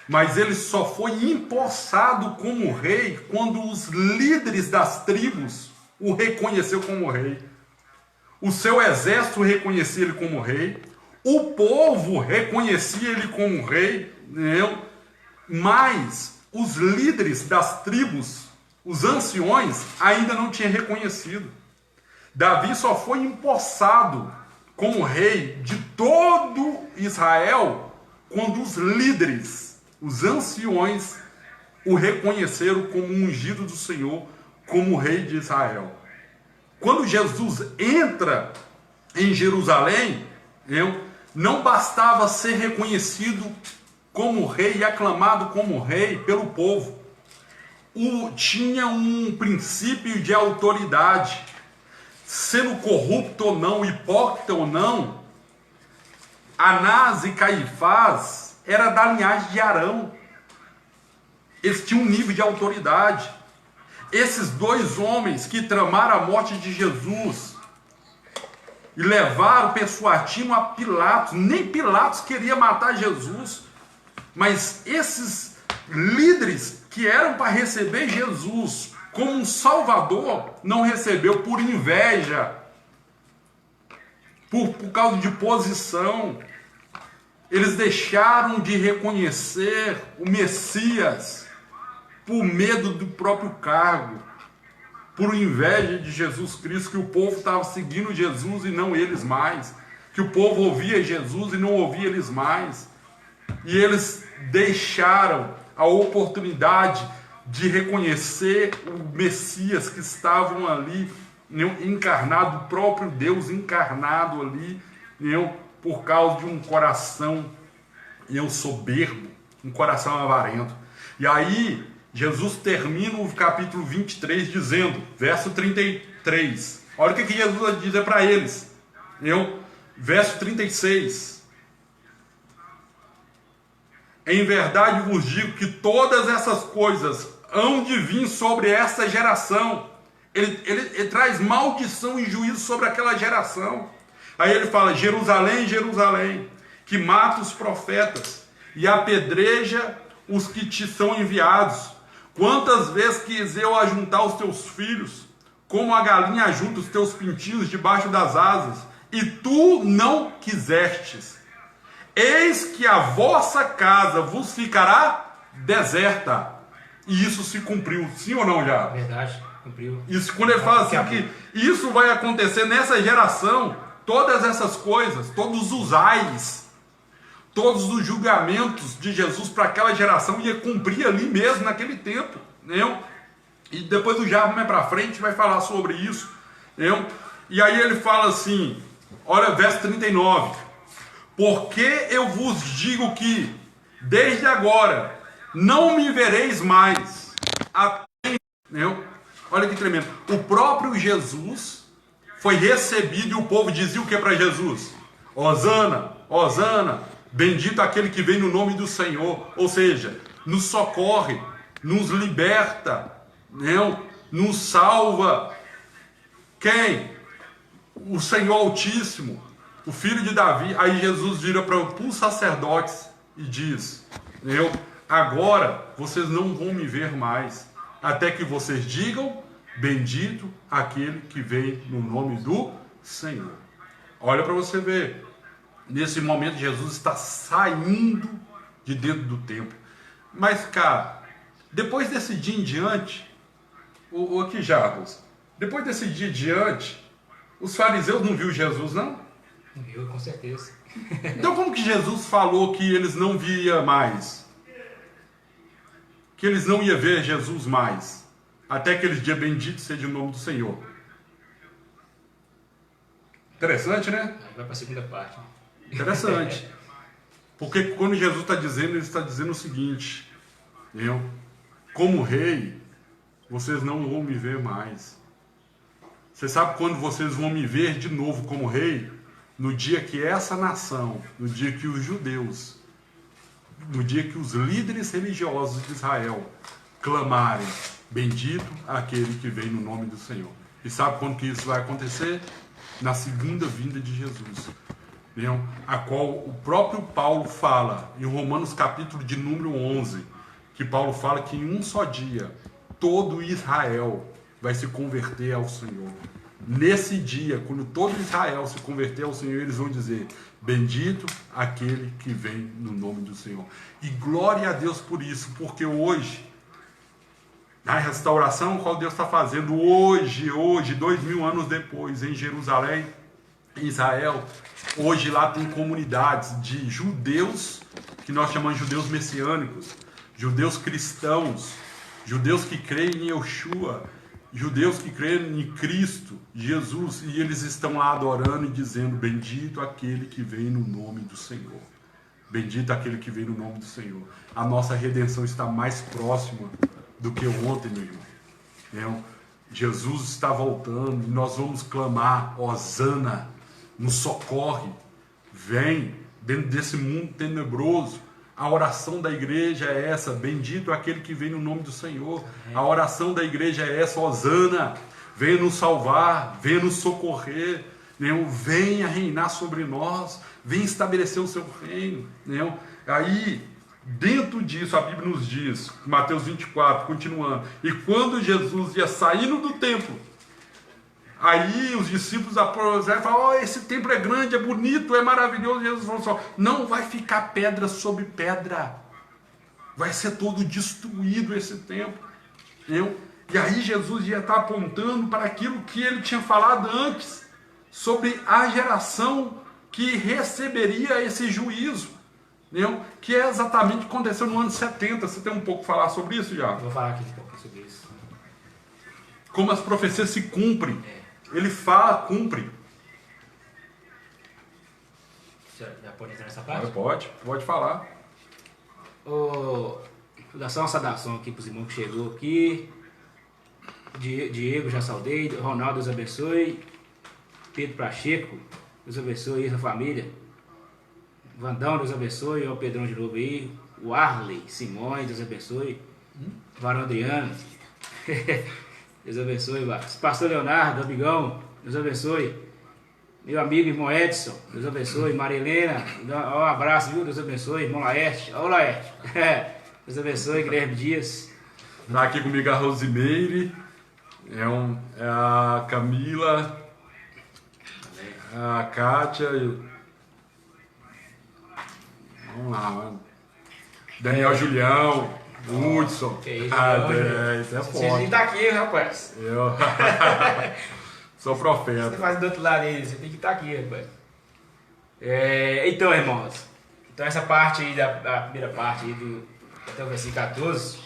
mas ele só foi empossado como rei quando os líderes das tribos o reconheceu como rei. O seu exército reconhecia ele como rei, o povo reconhecia ele como rei, né? Mas os líderes das tribos, os anciões, ainda não tinham reconhecido. Davi só foi empossado como rei de todo Israel quando os líderes, os anciões, o reconheceram como ungido do Senhor, como rei de Israel. Quando Jesus entra em Jerusalém, não bastava ser reconhecido como rei e aclamado como rei pelo povo. Tinha um princípio de autoridade. Sendo corrupto ou não, hipócrita ou não, Anás e Caifás era da linhagem de Arão. Eles tinham um nível de autoridade. Esses dois homens que tramaram a morte de Jesus e levaram, persuadindo a Pilatos, nem Pilatos queria matar Jesus, mas esses líderes que eram para receber Jesus como um salvador, não recebeu por inveja, por causa de posição. Eles deixaram de reconhecer o Messias por medo do próprio cargo, por inveja de Jesus Cristo, que o povo estava seguindo Jesus e não eles mais, que o povo ouvia Jesus e não ouvia eles mais, e eles deixaram a oportunidade de reconhecer o Messias que estavam ali, encarnado, o próprio Deus encarnado ali, por causa de um coração soberbo, um coração avarento. E aí Jesus termina o capítulo 23 dizendo, verso 33, olha o que Jesus vai dizer para eles, verso 36, em verdade vos digo que todas essas coisas hão de vir sobre essa geração. Ele traz maldição e juízo sobre aquela geração. Aí ele fala, Jerusalém, Jerusalém, que mata os profetas e apedreja os que te são enviados. Quantas vezes quis eu ajuntar os teus filhos, como a galinha ajunta os teus pintinhos debaixo das asas, e tu não quisestes. Eis que a vossa casa vos ficará deserta. E isso se cumpriu, sim ou não, já? Verdade, cumpriu. Isso, quando ele fala assim que isso vai acontecer nessa geração, todas essas coisas, todos os ais, todos os julgamentos de Jesus para aquela geração ia cumprir ali mesmo, naquele tempo. E depois o Jardim mais para frente vai falar sobre isso. E aí ele fala assim, olha, verso 39. Porque eu vos digo que, desde agora, não me vereis mais. Olha que tremendo. O próprio Jesus foi recebido e o povo dizia o que para Jesus? Hosana, Hosana, bendito aquele que vem no nome do Senhor. Ou seja, nos socorre, nos liberta, nos salva. Quem? O Senhor Altíssimo. o filho de Davi. Aí Jesus vira para os sacerdotes e diz: agora vocês não vão me ver mais, até que vocês digam: bendito aquele que vem no nome do Senhor. Olha para você ver, nesse momento Jesus está saindo de dentro do templo. Mas, cara, depois desse dia em diante, aqui, Jarbas, depois desse dia em diante, os fariseus não viram Jesus, não? Não viu, com certeza. Então como que Jesus falou que eles não viam mais? Que eles não iam ver Jesus mais? Até aquele dia, bendito seja o nome do Senhor. Interessante, né? Aí vai para a segunda parte. Interessante. Porque quando Jesus está dizendo, ele está dizendo o seguinte: como rei, vocês não vão me ver mais. Você sabe quando vocês vão me ver de novo como rei? No dia que essa nação, no dia que os judeus, no dia que os líderes religiosos de Israel clamarem: bendito aquele que vem no nome do Senhor. E sabe quando que isso vai acontecer? Na segunda vinda de Jesus, a qual o próprio Paulo fala em Romanos capítulo de número 11, que Paulo fala que em um só dia todo Israel vai se converter ao Senhor. Nesse dia, quando todo Israel se converter ao Senhor, eles vão dizer: bendito aquele que vem no nome do Senhor. E glória a Deus por isso, porque hoje, na restauração, qual Deus está fazendo hoje, 2000 anos depois, em Jerusalém, em Israel, hoje lá tem comunidades de judeus, que nós chamamos de judeus messiânicos, judeus cristãos, judeus que creem em Yeshua, judeus que creem em Cristo, Jesus, e eles estão lá adorando e dizendo: bendito aquele que vem no nome do Senhor. Bendito aquele que vem no nome do Senhor. A nossa redenção está mais próxima do que ontem, meu irmão. Jesus está voltando e nós vamos clamar: hosana, nos socorre, vem dentro desse mundo tenebroso. A oração da igreja é essa: bendito aquele que vem no nome do Senhor. A oração da igreja é essa: hosana, venha nos salvar, venha nos socorrer, venha reinar sobre nós, venha estabelecer o seu reino. Aí, dentro disso, a Bíblia nos diz, Mateus 24, continuando: e quando Jesus ia saindo do templo, aí os discípulos aproximaram e falaram: esse templo é grande, é bonito, é maravilhoso. E Jesus falou só: não vai ficar pedra sobre pedra, vai ser todo destruído esse templo. E aí Jesus ia estar apontando para aquilo que ele tinha falado antes, sobre a geração que receberia esse juízo, que é exatamente o que aconteceu no ano 70. Você tem um pouco a falar sobre isso, já? Vou falar aqui um pouco sobre isso. Como as profecias se cumprem. Ele fala, cumpre. Já pode entrar nessa parte? Pode falar. Vou dar só uma saudação aqui para os irmãos que chegou aqui. Diego, já saudei. Ronaldo, Deus abençoe. Pedro Pacheco, Deus abençoe aí a família. Vandão, Deus abençoe. Olha o Pedrão de novo aí. O Arley Simões, Deus abençoe. Varão Adriano. Deus abençoe, Pastor Leonardo, Amigão, Deus abençoe. Meu amigo irmão Edson, Deus abençoe. Maria Helena, um abraço, viu? Deus abençoe. Irmão Laerte, olá Laerte. Deus abençoe. Guilherme Dias. Está aqui comigo a Rosimeire, é a Camila, a Kátia. Vamos lá, mano. Daniel Julião. Hudson. Isso é forte. Você está aqui, rapaz. Eu sou profeta. Você faz do outro lado aí, você tem que estar aqui, rapaz. Então, irmãos, essa parte aí, da primeira parte aí, até o versículo 14,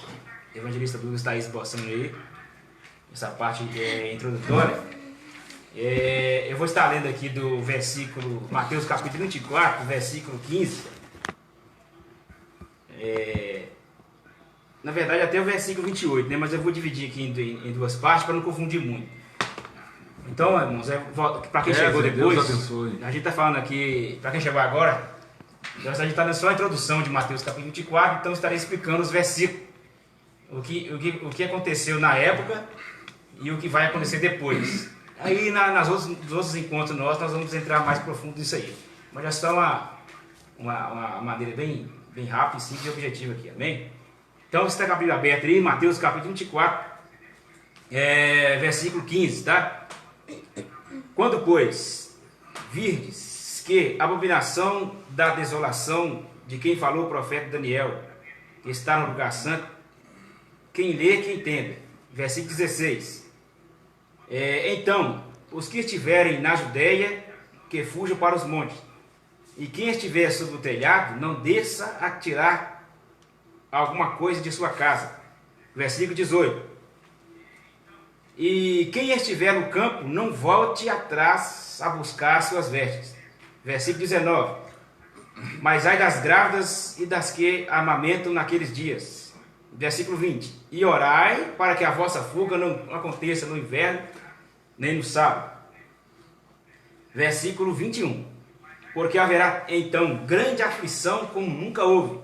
o evangelista Lucas está aí esboçando aí, essa parte introdutória. Eu vou estar lendo aqui do versículo, Mateus capítulo 24, versículo 15. Na verdade até o versículo 28, né? Mas eu vou dividir aqui em duas partes para não confundir muito. Então, irmãos, para quem chegou depois, a gente está falando aqui, para quem chegou agora, a gente está dando só a introdução de Mateus capítulo 24, então estarei explicando os versículos, o que aconteceu na época e o que vai acontecer depois. Aí nos outros encontros nossos nós vamos entrar mais profundo nisso aí. Mas já só uma maneira bem rápida, simples e objetiva aqui, amém? Então você está com a Bíblia aberta aí, Mateus capítulo 24, versículo 15, tá? Quando, pois, virdes que a abominação da desolação de quem falou o profeta Daniel, que está no lugar santo, quem lê, que entenda. Versículo 16. Então, os que estiverem na Judéia, que fujam para os montes, e quem estiver sobre o telhado, não desça a tirar alguma coisa de sua casa. Versículo 18. E quem estiver no campo, não volte atrás a buscar suas vestes. Versículo 19. Mas ai das grávidas e das que amamentam naqueles dias. Versículo 20. E orai para que a vossa fuga não aconteça no inverno, nem no sábado. Versículo 21. Porque haverá então grande aflição como nunca houve,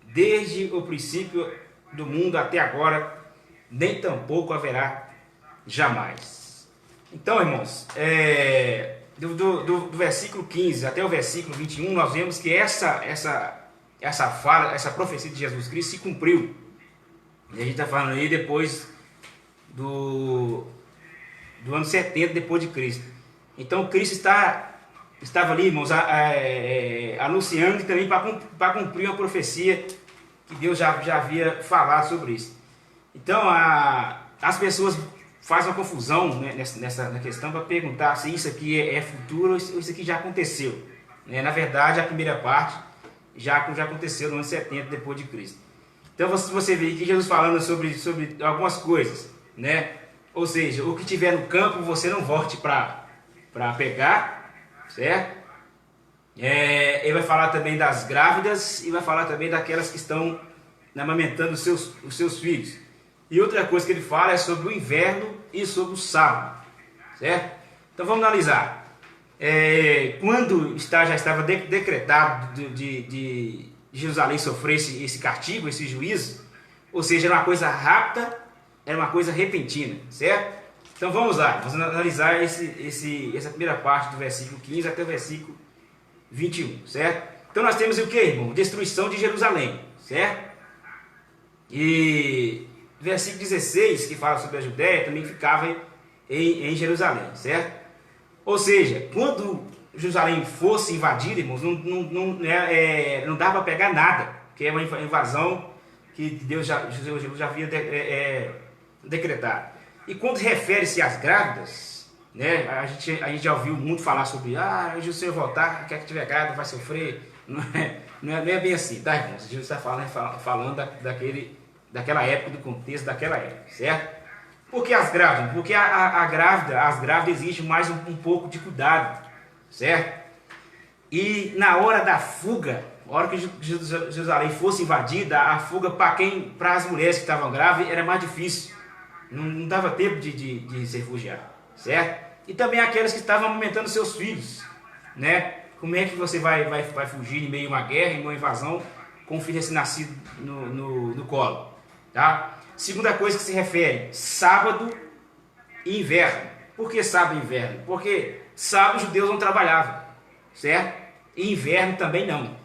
desde o princípio do mundo até agora, nem tampouco haverá jamais. Então, irmãos, do versículo 15 até o versículo 21, nós vemos que essa fala, essa profecia de Jesus Cristo se cumpriu. E a gente está falando aí depois do ano 70 depois de Cristo. Então, Cristo estava ali, irmãos, anunciando e também para cumprir uma profecia que Deus já havia falado sobre isso. Então, as pessoas fazem uma confusão, né, nessa questão para perguntar se isso aqui é futuro ou isso aqui já aconteceu. Na verdade, a primeira parte já aconteceu no ano 70 depois de Cristo. Então, você vê aqui Jesus falando sobre algumas coisas, né? Ou seja, o que tiver no campo, você não volte para pegar, certo? Ele vai falar também das grávidas e vai falar também daquelas que estão amamentando os seus filhos. E outra coisa que ele fala é sobre o inverno e sobre o sábado, certo? Então vamos analisar. Quando já estava decretado de Jerusalém sofrer esse castigo, esse juízo, ou seja, era uma coisa rápida, era uma coisa repentina, certo? Então vamos lá, vamos analisar essa primeira parte do versículo 15 até o versículo 21, certo? Então nós temos o que, irmão? Destruição de Jerusalém, certo? E versículo 16, que fala sobre a Judéia, também ficava em Jerusalém, certo? Ou seja, quando Jerusalém fosse invadida, irmãos, não dava para pegar nada, que é uma invasão que Deus já havia decretado. E quando refere-se às grávidas, né, a gente já ouviu muito falar sobre, se o Senhor voltar, quer que tiver grávida vai sofrer. Não é bem assim, tá, irmãos? Jesus está falando daquela época, do contexto daquela época, certo? Por que as grávidas? Porque as grávidas exigem mais um pouco de cuidado, certo? E na hora da fuga, na hora que Jerusalém fosse invadida, a fuga para as mulheres que estavam grávidas era mais difícil. Não dava tempo de se refugiar, certo? E também aquelas que estavam amamentando seus filhos, né? Como é que você vai fugir em meio a uma guerra, em uma invasão, com um filho recém-nascido no colo, tá? Segunda coisa que se refere, sábado e inverno. Por que sábado e inverno? Porque sábado os judeus não trabalhavam, certo? E inverno também não.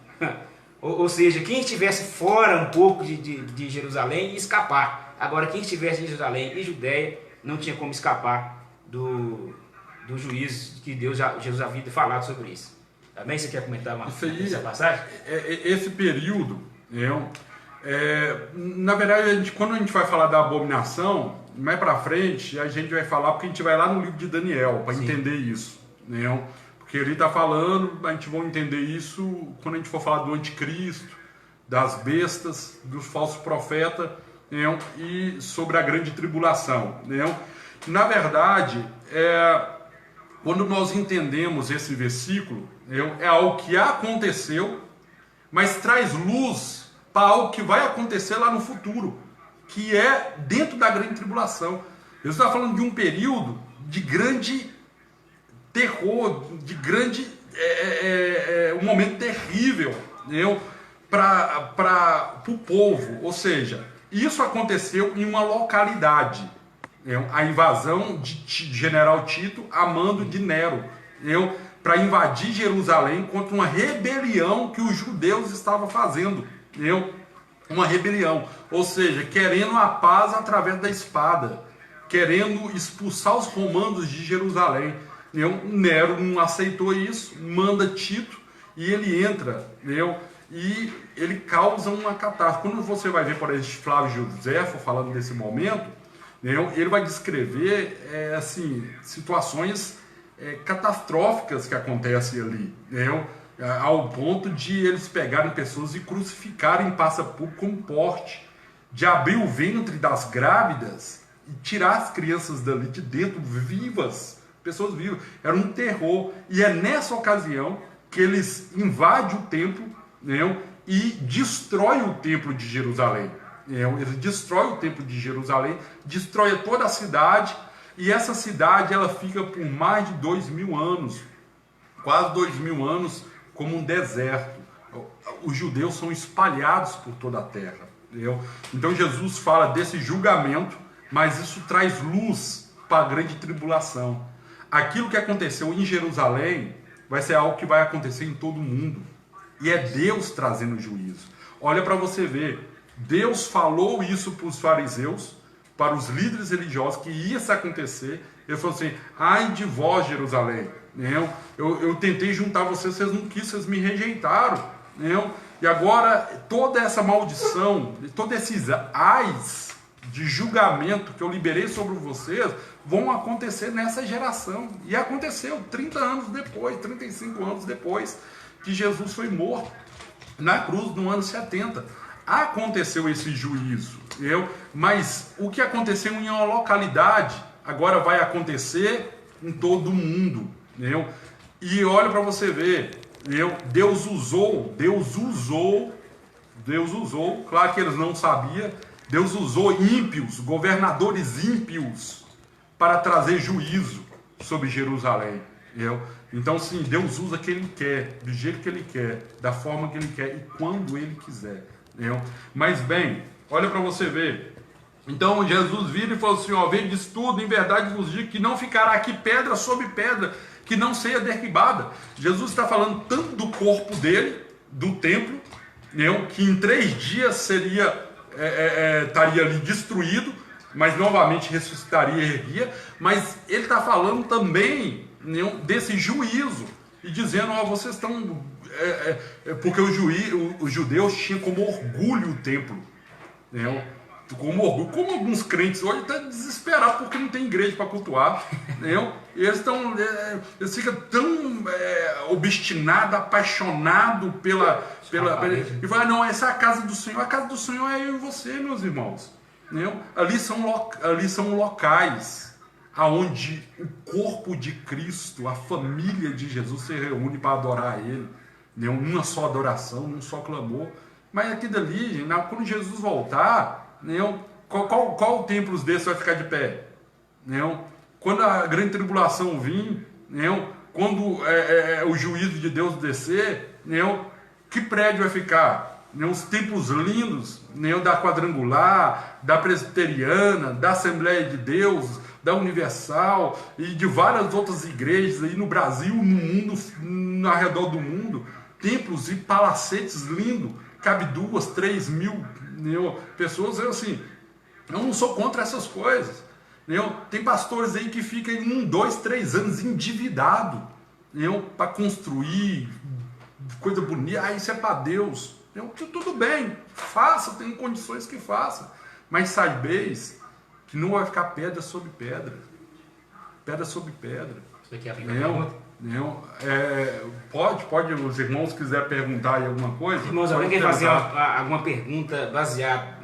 Ou seja, quem estivesse fora um pouco de Jerusalém ia escapar. Agora, quem estivesse em Jerusalém e Judéia não tinha como escapar do juízo que Jesus havia falado sobre isso. Também você quer comentar essa passagem? Esse período, na verdade, quando a gente vai falar da abominação, mais para frente, a gente vai falar, porque a gente vai lá no livro de Daniel para entender isso. Né? Porque ele está falando, a gente vai entender isso quando a gente for falar do anticristo, das bestas, dos falsos profetas, e sobre a grande tribulação. Na verdade, quando nós entendemos esse versículo, é algo que aconteceu, mas traz luz para algo que vai acontecer lá no futuro, que é dentro da grande tribulação. Eu estou falando de um período de grande terror, de grande um momento terrível para o povo. Ou seja, isso aconteceu em uma localidade, A invasão de General Tito a mando de Nero, para invadir Jerusalém contra uma rebelião que os judeus estavam fazendo, uma rebelião, ou seja, querendo a paz através da espada, querendo expulsar os romanos de Jerusalém. Nero não aceitou isso, manda Tito e ele entra, e ele causa uma catástrofe. Quando você vai ver, por exemplo, Flávio Josefo falando desse momento, ele vai descrever assim, situações catastróficas que acontecem ali, ao ponto de eles pegarem pessoas e crucificarem em praça pública com porte, de abrir o ventre das grávidas e tirar as crianças dali de dentro vivas, pessoas vivas. Era um terror. E é nessa ocasião que eles invadem o templo, e destrói o templo de Jerusalém. Ele destrói o templo de Jerusalém, destrói toda a cidade, e essa cidade ela fica por mais de 2000 anos, quase 2000 anos, como um deserto. Os judeus são espalhados por toda a terra. Então Jesus fala desse julgamento, mas isso traz luz para a grande tribulação. Aquilo que aconteceu em Jerusalém vai ser algo que vai acontecer em todo o mundo. E é Deus trazendo juízo. Olha para você ver. Deus falou isso para os fariseus, para os líderes religiosos, que ia se acontecer. Ele falou assim: ai de vós, Jerusalém. Eu tentei juntar vocês não quis, vocês me rejeitaram. E agora toda essa maldição, todos esses ais de julgamento que eu liberei sobre vocês, vão acontecer nessa geração. E aconteceu 30 anos depois, 35 anos depois, que Jesus foi morto na cruz no ano 70. Aconteceu esse juízo, mas o que aconteceu em uma localidade, agora vai acontecer em todo o mundo. E olha para você ver, Deus usou, claro que eles não sabiam, Deus usou ímpios, governadores ímpios, para trazer juízo sobre Jerusalém. Então, sim, Deus usa quem Ele quer, do jeito que Ele quer, da forma que Ele quer e quando Ele quiser. Mas, bem, olha para você ver. Então, Jesus vira e falou assim: vedes tudo, em verdade vos digo que não ficará aqui pedra sobre pedra, que não seja derribada. Jesus está falando tanto do corpo dele, do templo, que em 3 dias seria, estaria ali destruído, mas novamente ressuscitaria e erguia. Mas ele está falando também desse juízo e dizendo: vocês estão... porque os judeus tinham como orgulho o templo, como orgulho, como alguns crentes hoje estão desesperados porque não tem igreja para cultuar. Eles ficam tão obstinados, apaixonados pela e falam: não, essa é a casa do Senhor. A casa do Senhor é eu e você, meus irmãos. Ali são locais aonde o corpo de Cristo, a família de Jesus se reúne para adorar a Ele, numa só adoração, num só clamor. Mas aqui dali, quando Jesus voltar, qual templo desse vai ficar de pé? Quando a grande tribulação vir, quando o juízo de Deus descer, que prédio vai ficar? Os templos lindos, da Quadrangular, da Presbiteriana, da Assembleia de Deus, da Universal e de várias outras igrejas aí no Brasil, no mundo, ao redor do mundo, templos e palacetes lindos, cabe 2, 3 mil pessoas. Eu não sou contra essas coisas. Tem pastores aí que ficam 1, 2, 3 anos endividado, para construir coisa bonita. Isso é para Deus. Tudo bem, faça, tem condições que faça, mas saibeis que não vai ficar pedra sobre pedra, pedra sobre pedra. Você quer aplicar a pergunta? Pode, os irmãos quiserem perguntar aí alguma coisa. Irmãos, alguém quer fazer alguma pergunta baseada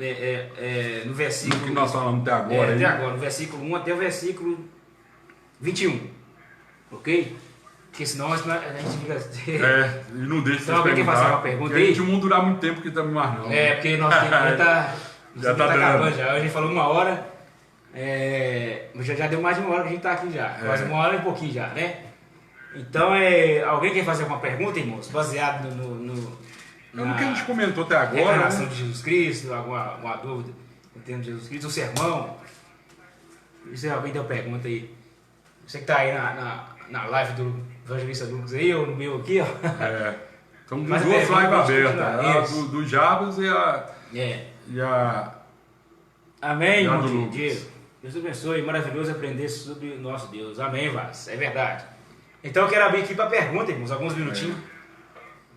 no versículo que nós falamos até agora? Até agora, no versículo 1 até o versículo 21, ok? Porque senão a gente fica... e não deixa então, alguém quer fazer uma pergunta aí? A gente não vai durar muito tempo que também mais não. Porque nosso tempo já está acabando já. A gente falou 1 hora, já deu mais de 1 hora que a gente está aqui já. Quase 1 hora e um pouquinho já, né? Então, alguém quer fazer alguma pergunta, irmãos? Baseado no que a gente comentou até agora. Reencarnação de Jesus Cristo, alguma dúvida em termos de Jesus Cristo, o sermão. Se alguém tem uma pergunta aí, você que está aí na live do Evangelista Lucas aí, ou no meu aqui, ó. Estamos com duas lives abertas, a do Jabas e a... Amém, e a irmão do Lucas. Diego. Deus abençoe, maravilhoso aprender sobre o nosso Deus. Amém, Vaz, é verdade. Então eu quero abrir aqui para pergunta, irmãos, alguns minutinhos.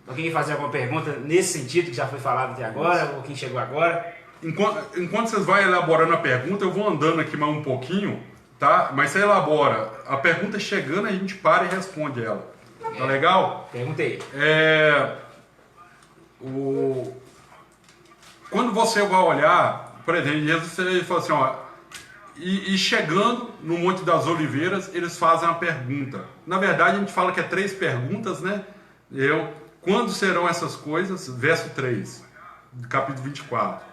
Para quem fazer alguma pergunta nesse sentido que já foi falado até agora, ou quem chegou agora. Enquanto vocês vão elaborando a pergunta, eu vou andando aqui mais um pouquinho, tá? Mas você elabora. A pergunta chegando, a gente para e responde ela. Tá legal? Perguntei. Quando você vai olhar, por exemplo, Jesus ele falou assim, ó, e chegando no Monte das Oliveiras, eles fazem uma pergunta. Na verdade, a gente fala que é 3 perguntas, né? Quando serão essas coisas? Verso 3, do capítulo 24.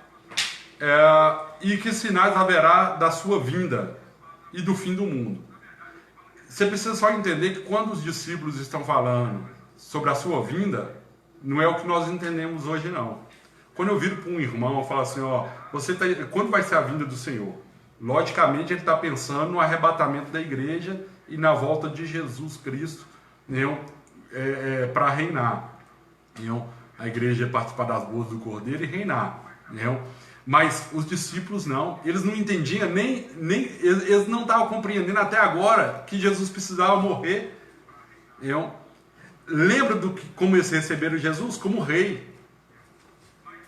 E que sinais haverá da sua vinda e do fim do mundo. Você precisa só entender que quando os discípulos estão falando sobre a sua vinda, não é o que nós entendemos hoje, não. Quando eu viro para um irmão e falo assim, ó, quando vai ser a vinda do Senhor? Logicamente ele está pensando no arrebatamento da igreja e na volta de Jesus Cristo, para reinar. A igreja participar das bodas do Cordeiro e reinar. Mas os discípulos não, eles não entendiam, eles não estavam compreendendo até agora que Jesus precisava morrer. Lembra como eles receberam Jesus? Como rei.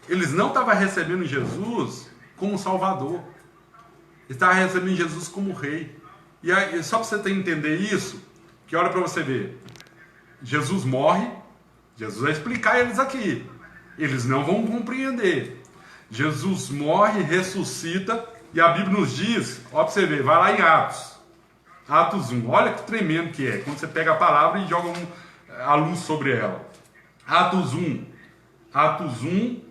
Eles não estavam recebendo Jesus como Salvador. Eles estavam recebendo Jesus como rei. E aí, só para você entender isso, que olha para você ver. Jesus morre, Jesus vai explicar a eles aqui. Eles não vão compreender. Jesus morre, ressuscita, e a Bíblia nos diz, ó para você ver, vai lá em Atos 1, olha que tremendo que é, quando você pega a palavra e joga a luz sobre ela. Atos 1,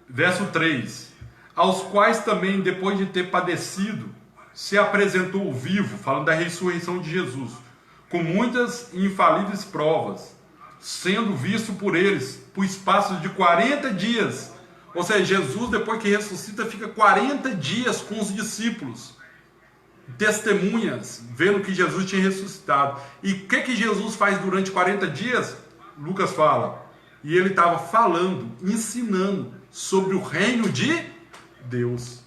verso 3, aos quais também, depois de ter padecido, se apresentou vivo, falando da ressurreição de Jesus, com muitas e infalíveis provas, sendo visto por eles por espaço de 40 dias, ou seja, Jesus, depois que ressuscita, fica 40 dias com os discípulos, testemunhas, vendo que Jesus tinha ressuscitado. E o que Jesus faz durante 40 dias? Lucas fala, e ele estava falando, ensinando sobre o reino de Deus.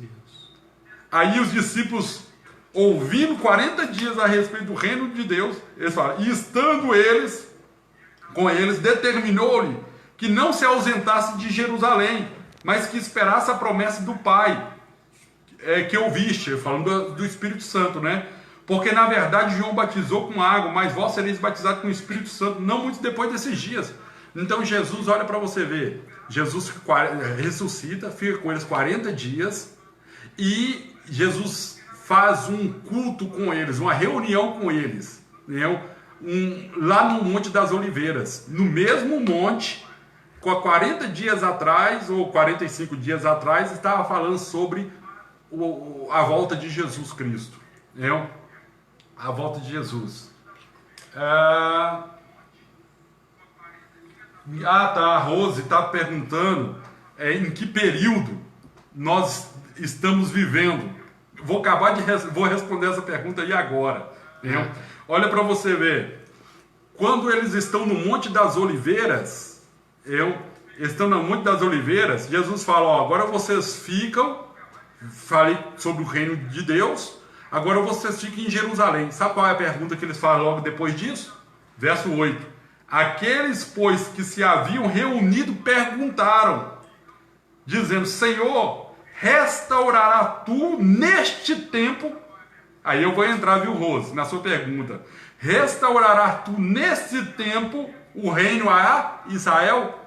Aí os discípulos, ouvindo 40 dias a respeito do reino de Deus, eles falam, e estando com eles, determinou-lhe que não se ausentasse de Jerusalém, mas que esperasse a promessa do Pai, que ouviste, falando do Espírito Santo, né? Porque na verdade João batizou com água, mas vós sereis batizados com o Espírito Santo, não muito depois desses dias. Então Jesus, olha para você ver, Jesus ressuscita, fica com eles 40 dias, e Jesus faz um culto com eles, uma reunião com eles, né? Lá no Monte das Oliveiras, no mesmo monte, 40 dias atrás, ou 45 dias atrás, estava falando sobre a volta de Jesus Cristo. Né? A volta de Jesus. A Rose está perguntando em que período nós estamos vivendo. Vou responder essa pergunta aí agora. Né? Olha para você ver. Quando eles estão no Monte das Oliveiras, Jesus fala, ó, agora vocês falei sobre o reino de Deus, agora vocês ficam em Jerusalém. Sabe qual é a pergunta que eles falam logo depois disso? Verso 8. Aqueles, pois, que se haviam reunido, perguntaram, dizendo, Senhor, restaurará tu neste tempo? Aí eu vou entrar, viu, Rose, na sua pergunta. Restaurará tu nesse tempo o reino a Israel?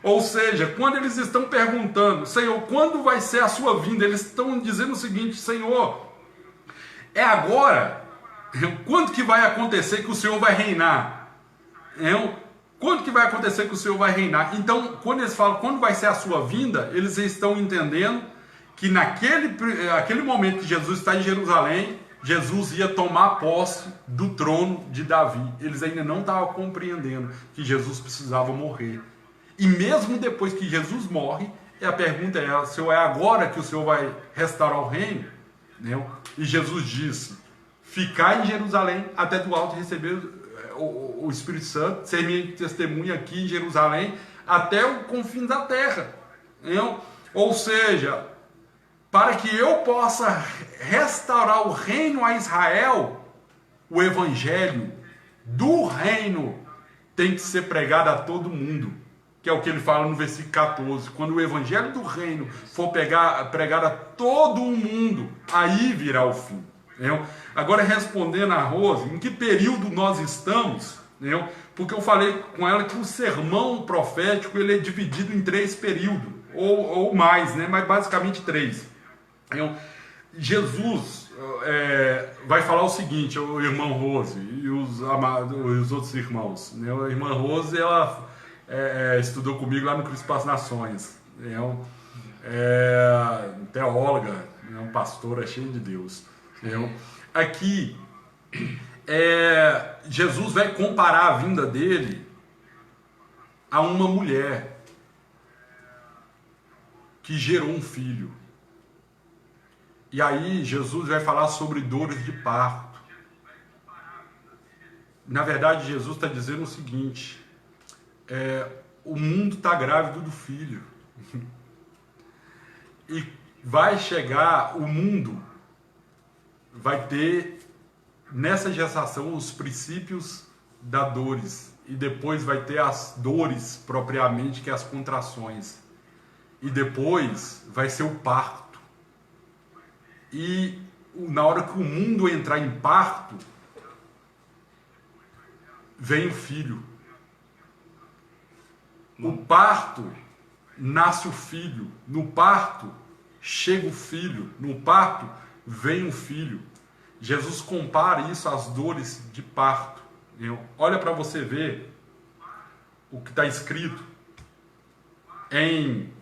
Ou seja, quando eles estão perguntando, Senhor, quando vai ser a sua vinda? Eles estão dizendo o seguinte, Senhor, é agora? Quando que vai acontecer que o Senhor vai reinar? Quando que vai acontecer que o Senhor vai reinar? Então, quando eles falam, quando vai ser a sua vinda, eles estão entendendo que naquele momento que Jesus está em Jerusalém, Jesus ia tomar posse do trono de Davi. Eles ainda não estavam compreendendo que Jesus precisava morrer. E mesmo depois que Jesus morre, a pergunta é, Senhor, é agora que o Senhor vai restaurar o reino? E Jesus disse: ficar em Jerusalém até do alto receber o Espírito Santo, ser minha testemunha aqui em Jerusalém até o confim da terra. Entendeu? Ou seja, para que eu possa restaurar o reino a Israel, o evangelho do reino tem que ser pregado a todo mundo, que é o que ele fala no versículo 14. Quando o evangelho do reino for pregado a todo o mundo, aí virá o fim. Entendeu? Agora, respondendo a Rose, em que período nós estamos? Entendeu? Porque eu falei com ela que o sermão profético ele é dividido em 3 períodos, ou mais, né? Mas basicamente 3. Entendeu? Jesus vai falar o seguinte, o irmão Rose e os outros irmãos. Né? A irmã Rose, ela estudou comigo lá no Cristo para as Nações. Entendeu? Teóloga, pastora cheia de Deus. Entendeu? Aqui, Jesus vai comparar a vinda dele a uma mulher que gerou um filho. E aí Jesus vai falar sobre dores de parto. Na verdade, Jesus está dizendo o seguinte: o mundo está grávido do filho. E vai chegar, o mundo vai ter nessa gestação os princípios das dores. E depois vai ter as dores propriamente, que é as contrações. E depois vai ser o parto. E na hora que o mundo entrar em parto, vem o filho. O parto, nasce o filho. No parto, chega o filho. No parto, vem o filho. Jesus compara isso às dores de parto. Olha para você ver o que está escrito em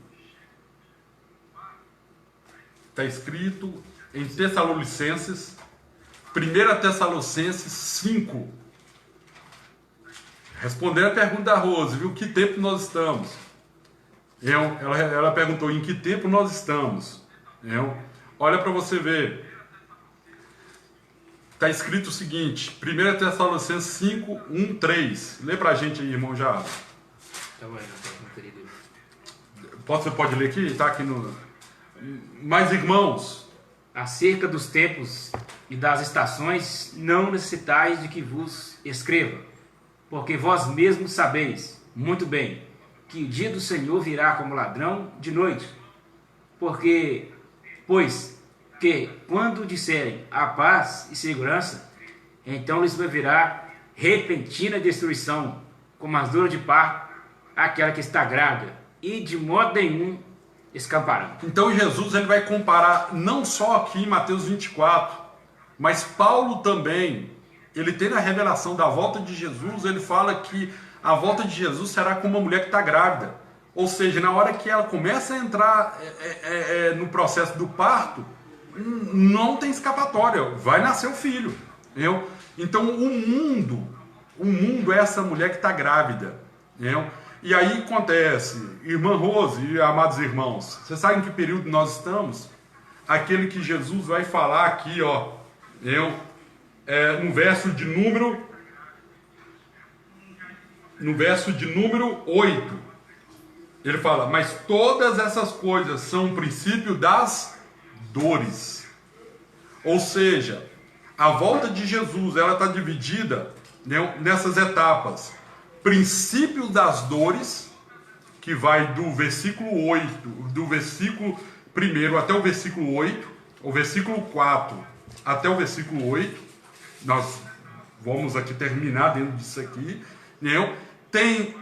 Tessalonicenses, 1 Tessalonicenses 5. Respondendo a pergunta da Rose, viu? Que tempo nós estamos? Ela perguntou em que tempo nós estamos. Olha para você ver. Está escrito o seguinte, 1 Tessalonicenses 5, 1, 3. Lê para a gente aí, irmão Jardim. Tá bom, meu querido. Você pode ler aqui? Está aqui no... Mas, irmãos, acerca dos tempos e das estações, não necessitais de que vos escreva, porque vós mesmos sabeis muito bem que o dia do Senhor virá como ladrão de noite. Pois que quando disserem a paz e segurança, então lhes virá repentina destruição, como as dores de parto, aquela que está grávida, e de modo nenhum escaparão. Então Jesus ele vai comparar não só aqui em Mateus 24, mas Paulo também, ele tem na revelação da volta de Jesus, ele fala que a volta de Jesus será como uma mulher que está grávida. Ou seja, na hora que ela começa a entrar no processo do parto, não tem escapatória, vai nascer o filho. Entendeu? Então o mundo é essa mulher que está grávida. Entendeu? E aí acontece, irmã Rose e amados irmãos, vocês sabem em que período nós estamos? Aquele que Jesus vai falar aqui, ó, no verso de número 8, ele fala, mas todas essas coisas são o princípio das dores. Ou seja, a volta de Jesus, ela está dividida nessas etapas. Princípios das dores, que vai do versículo 8, do versículo 1 até o versículo 8, o versículo 4 até o versículo 8, nós vamos aqui terminar dentro disso aqui, tem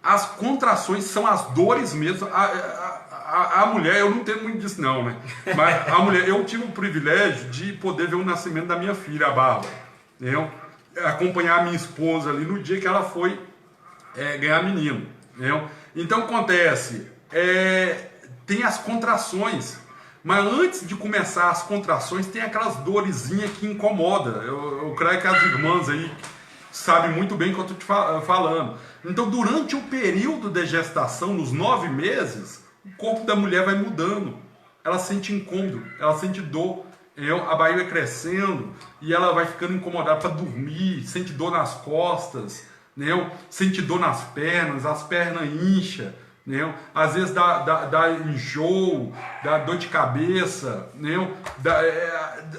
as contrações, são as dores mesmo, a mulher, eu não tenho muito disso não, né? Mas a mulher, eu tive o privilégio de poder ver o nascimento da minha filha, a Bárbara, acompanhar a minha esposa ali no dia que ela foi ganhar menino. Então acontece, tem as contrações, mas antes de começar as contrações tem aquelas dorezinhas que incomoda. Eu creio que as irmãs aí sabem muito bem o que eu estou te falando. Então durante o período de gestação, nos 9 meses, o corpo da mulher vai mudando, ela sente incômodo, ela sente dor, A barriga vai crescendo e ela vai ficando incomodada para dormir, sente dor nas costas, sente dor nas pernas, as pernas incham, às vezes dá enjoo, dá dor de cabeça,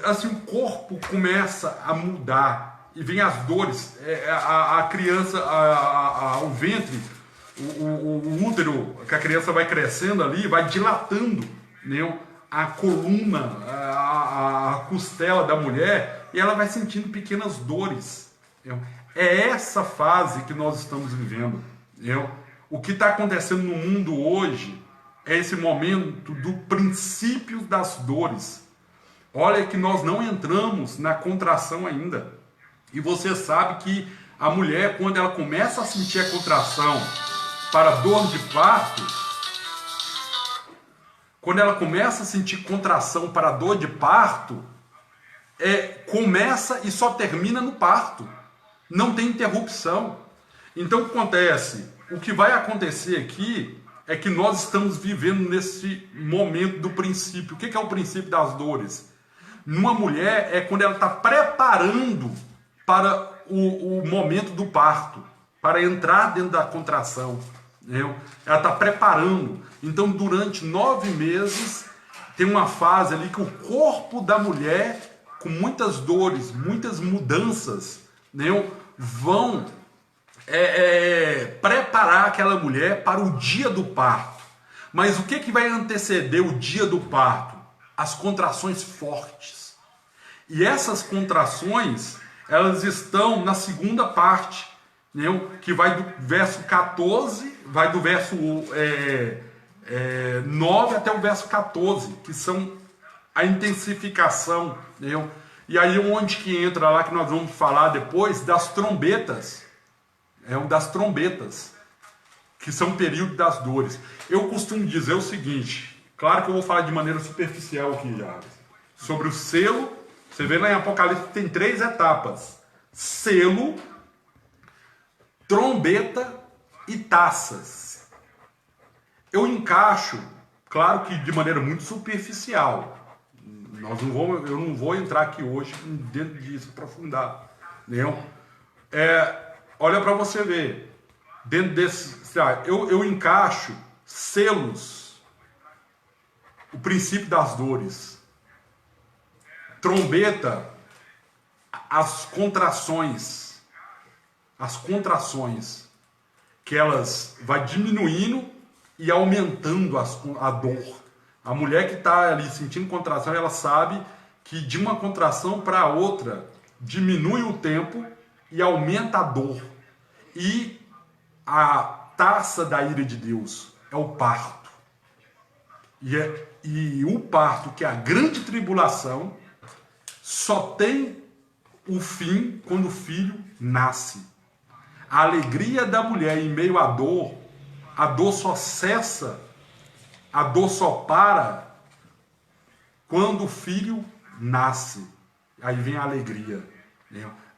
assim, o corpo começa a mudar e vem as dores, a criança, o ventre, o útero que a criança vai crescendo ali, vai dilatando, a coluna, a costela da mulher, e ela vai sentindo pequenas dores. É essa fase que nós estamos vivendo. O que está acontecendo no mundo hoje é esse momento do princípio das dores. Olha que nós não entramos na contração ainda. E você sabe que a mulher, quando ela começa a sentir a contração para dor de parto, quando ela começa a sentir contração para dor de parto, começa e só termina no parto. Não tem interrupção. Então o que acontece? O que vai acontecer aqui é que nós estamos vivendo nesse momento do princípio. O que é o princípio das dores? Numa mulher é quando ela está preparando para o momento do parto, para entrar dentro da contração. Ela está preparando. Então, durante 9 meses, tem uma fase ali que o corpo da mulher, com muitas dores, muitas mudanças, vão preparar aquela mulher para o dia do parto. Mas o que vai anteceder o dia do parto? As contrações fortes. E essas contrações, elas estão na segunda parte, que vai do verso 14, vai do verso 9 até o verso 14, que são a intensificação. E aí onde que entra lá, que nós vamos falar depois, das trombetas. Das trombetas, que são o período das dores. Eu costumo dizer o seguinte, claro que eu vou falar de maneira superficial aqui, já, sobre o selo. Você vê lá em Apocalipse que tem 3 etapas: selo, trombeta e taças. Eu encaixo, claro que de maneira muito superficial. Eu não vou entrar aqui hoje dentro disso, aprofundar. Olha para você ver. Dentro desse, eu encaixo selos, o princípio das dores. Trombeta, as contrações, que elas vai diminuindo e aumentando a dor. A mulher que está ali sentindo contração, ela sabe que de uma contração para outra diminui o tempo e aumenta a dor. E a taça da ira de Deus é o parto. E o parto, que é a grande tribulação, só tem o fim quando o filho nasce. A alegria da mulher em meio à dor, a dor só cessa, a dor só para quando o filho nasce. Aí vem a alegria.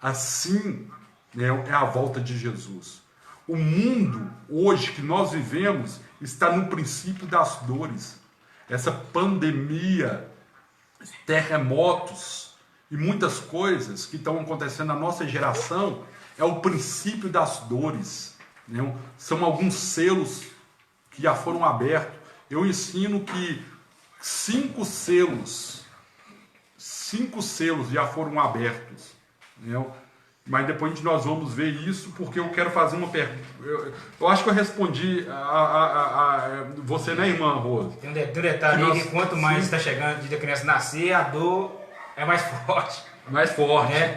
Assim é a volta de Jesus. O mundo hoje que nós vivemos está no princípio das dores. Essa pandemia, terremotos e muitas coisas que estão acontecendo na nossa geração é o princípio das dores. São alguns selos que já foram abertos. Eu ensino que 5 selos já foram abertos. Mas depois nós vamos ver isso, porque eu quero fazer uma pergunta. Eu acho que eu respondi a você, né, irmã Rosa? Tem um detalhe aí que quanto mais está chegando de a criança nascer, a dor é mais forte. Mais forte.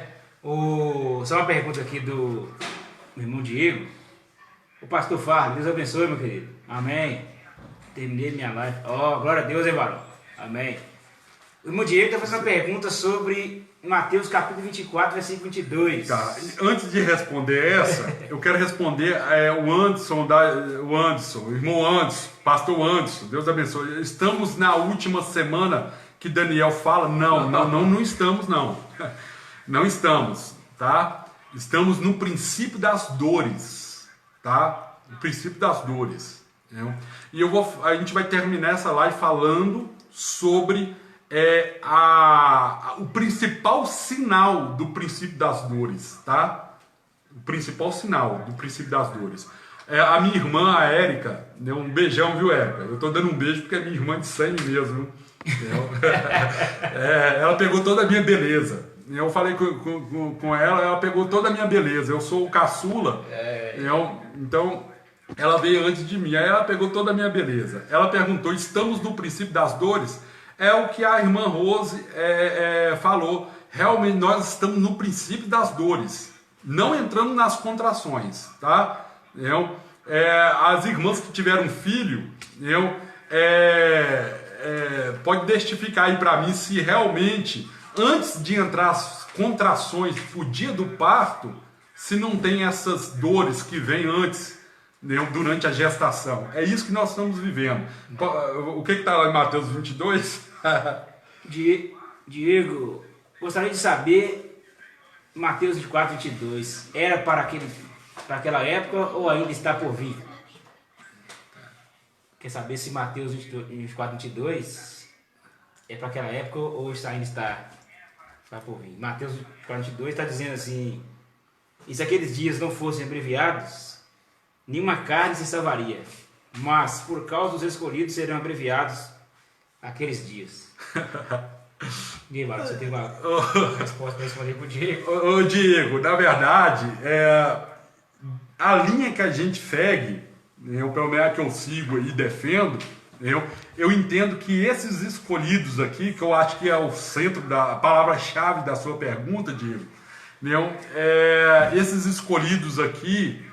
Só uma pergunta aqui do meu irmão Diego. O pastor Farro, Deus abençoe, meu querido. Amém. Terminei minha live. Glória a Deus, hein, varão? Amém. O irmão Diego está fazendo uma pergunta sobre Mateus capítulo 24, versículo 22. Tá. Antes de responder essa, eu quero responder o irmão Anderson, pastor Anderson, Deus abençoe. Estamos na última semana que Daniel fala? Não estamos, não. Não estamos, tá? Estamos no princípio das dores, tá? O princípio das dores. E a gente vai terminar essa live falando sobre é o principal sinal do princípio das dores, tá? O principal sinal do princípio das dores. A minha irmã, a Érica, deu um beijão, viu, Érica? Eu tô dando um beijo porque é minha irmã de sangue mesmo, ela pegou toda a minha beleza. Eu falei com ela pegou toda a minha beleza. Eu sou o caçula, então ela veio antes de mim. Aí ela pegou toda a minha beleza. Ela perguntou: estamos no princípio das dores? É o que a irmã Rose falou. Realmente nós estamos no princípio das dores, não entrando nas contrações, tá? As irmãs que tiveram filho, pode testificar aí para mim se realmente, antes de entrar as contrações pro dia do parto, se não tem essas dores que vêm antes, durante a gestação. É isso que nós estamos vivendo. O que está lá em Mateus 22? Diego, gostaria de saber, Mateus 24, 22, era para aquela época ou ainda está por vir? Quer saber se Mateus 24, 22 é para aquela época ou ainda está por vir? Mateus 24, 22 está dizendo assim: e se aqueles dias não fossem abreviados, nenhuma carne se salvaria, mas por causa dos escolhidos serão abreviados aqueles dias. Guilherme, você tem uma resposta para responder para o Diego? Ô Diego, na verdade, a linha que a gente segue, pelo menos a que eu sigo e defendo, eu entendo que esses escolhidos aqui, que eu acho que é o centro da palavra-chave da sua pergunta, Diego, esses escolhidos aqui,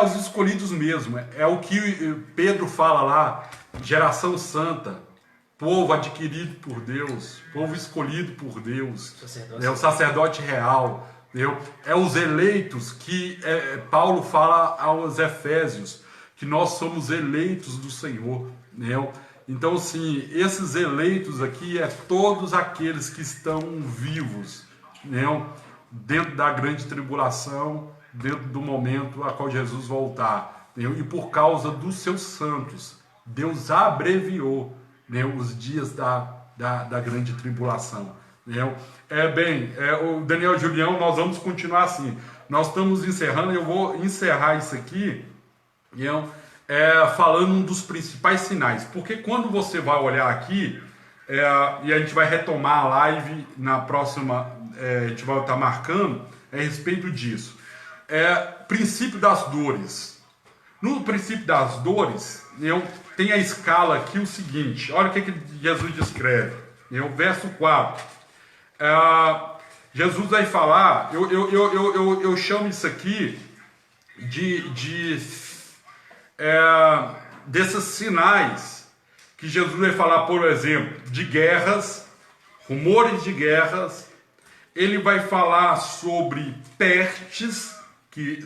os escolhidos mesmo, é o que Pedro fala lá: geração santa, povo adquirido por Deus, povo escolhido por Deus, o sacerdote real, os eleitos que Paulo fala aos Efésios, que nós somos eleitos do Senhor, Então, assim, esses eleitos aqui todos aqueles que estão vivos, dentro da grande tribulação, dentro do momento a qual Jesus voltar, e por causa dos seus santos, Deus abreviou os dias da grande tribulação. O Daniel Julião, nós vamos continuar assim. Nós estamos encerrando, eu vou encerrar isso aqui falando um dos principais sinais, porque quando você vai olhar aqui, e a gente vai retomar a live na próxima, a gente vai estar marcando a respeito disso. Princípio das dores. No princípio das dores, tem a escala aqui o seguinte: olha o que Jesus descreve, verso 4. Jesus vai falar, eu chamo isso aqui desses sinais que Jesus vai falar, por exemplo, de guerras, rumores de guerras. Ele vai falar sobre pestes, que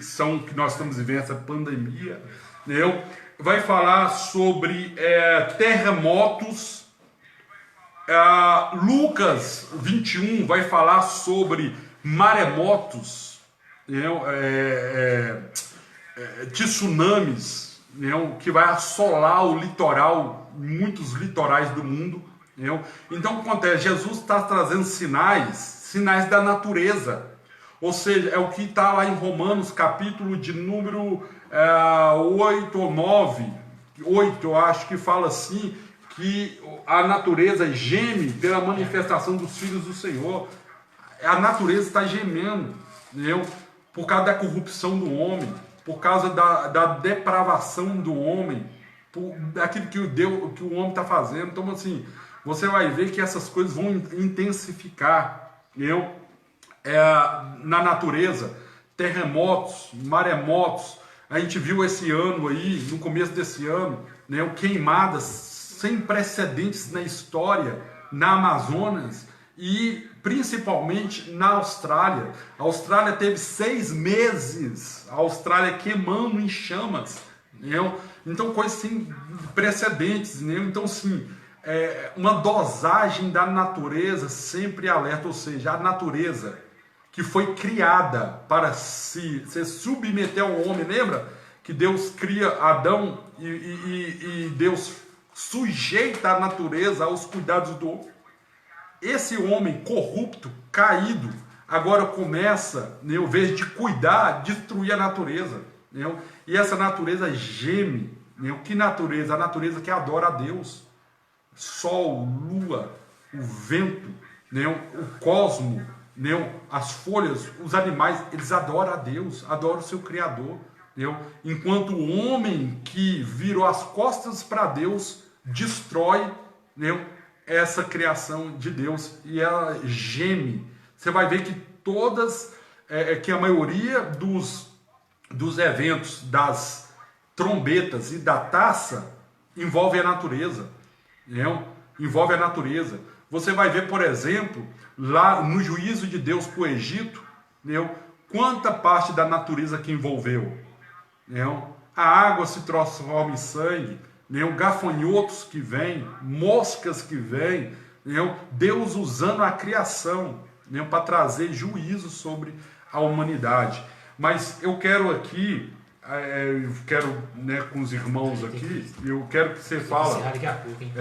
nós estamos vivendo essa pandemia, vai falar sobre terremotos. Lucas 21 vai falar sobre maremotos, tsunamis, que vai assolar o litoral, muitos litorais do mundo. Então o que acontece? Jesus está trazendo sinais da natureza, ou seja, é o que está lá em Romanos, capítulo de número 8 ou 9, 8 eu acho que fala assim, que a natureza geme pela manifestação dos filhos do Senhor. A natureza está gemendo, por causa da corrupção do homem, por causa da depravação do homem, daquilo que o homem está fazendo. Então, assim, você vai ver que essas coisas vão intensificar, na natureza, terremotos, maremotos. A gente viu esse ano aí, no começo desse ano, queimadas sem precedentes na história, na Amazonas e principalmente na Austrália. A Austrália teve 6 meses, a Austrália queimando em chamas, então coisas sem precedentes, Então, sim, uma dosagem da natureza sempre alerta, ou seja, a natureza que foi criada para se submeter ao homem. Lembra que Deus cria Adão e Deus sujeita a natureza aos cuidados do homem. Esse homem corrupto, caído, agora começa, né, ao invés de cuidar, destruir a natureza. Né? E essa natureza geme. Né? Que natureza? A natureza que adora a Deus. Sol, lua, o vento, né? O cosmo, né? As folhas, os animais, eles adoram a Deus, adoram o seu Criador. Né? Enquanto o homem que virou as costas para Deus destrói, né, essa criação de Deus e ela geme. Você vai ver que que a maioria dos eventos, das trombetas e da taça envolve a natureza. Né? Envolve a natureza. Você vai ver, por exemplo, lá no juízo de Deus para o Egito, né, quanta parte da natureza que envolveu. Né? A água se transforma em sangue, né? Gafanhotos que vêm, moscas que vêm, né? Deus usando a criação, né, para trazer juízo sobre a humanidade. Mas eu quero aqui, né, com os irmãos aqui, eu quero que você fale. Daqui a pouco, hein?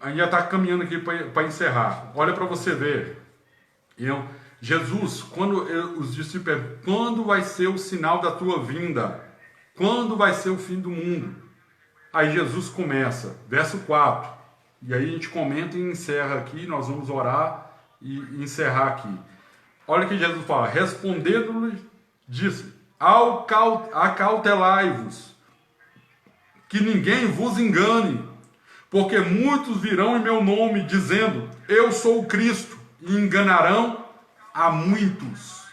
A gente já está caminhando aqui para encerrar. Olha para você ver. Jesus, quando os discípulos perguntam, quando vai ser o sinal da tua vinda? Quando vai ser o fim do mundo? Aí Jesus começa, verso 4. E aí a gente comenta e encerra aqui, nós vamos orar e encerrar aqui. Olha que Jesus fala, respondendo-lhe, disse, acautelai-vos, que ninguém vos engane, porque muitos virão em meu nome, dizendo, eu sou o Cristo, e enganarão a muitos.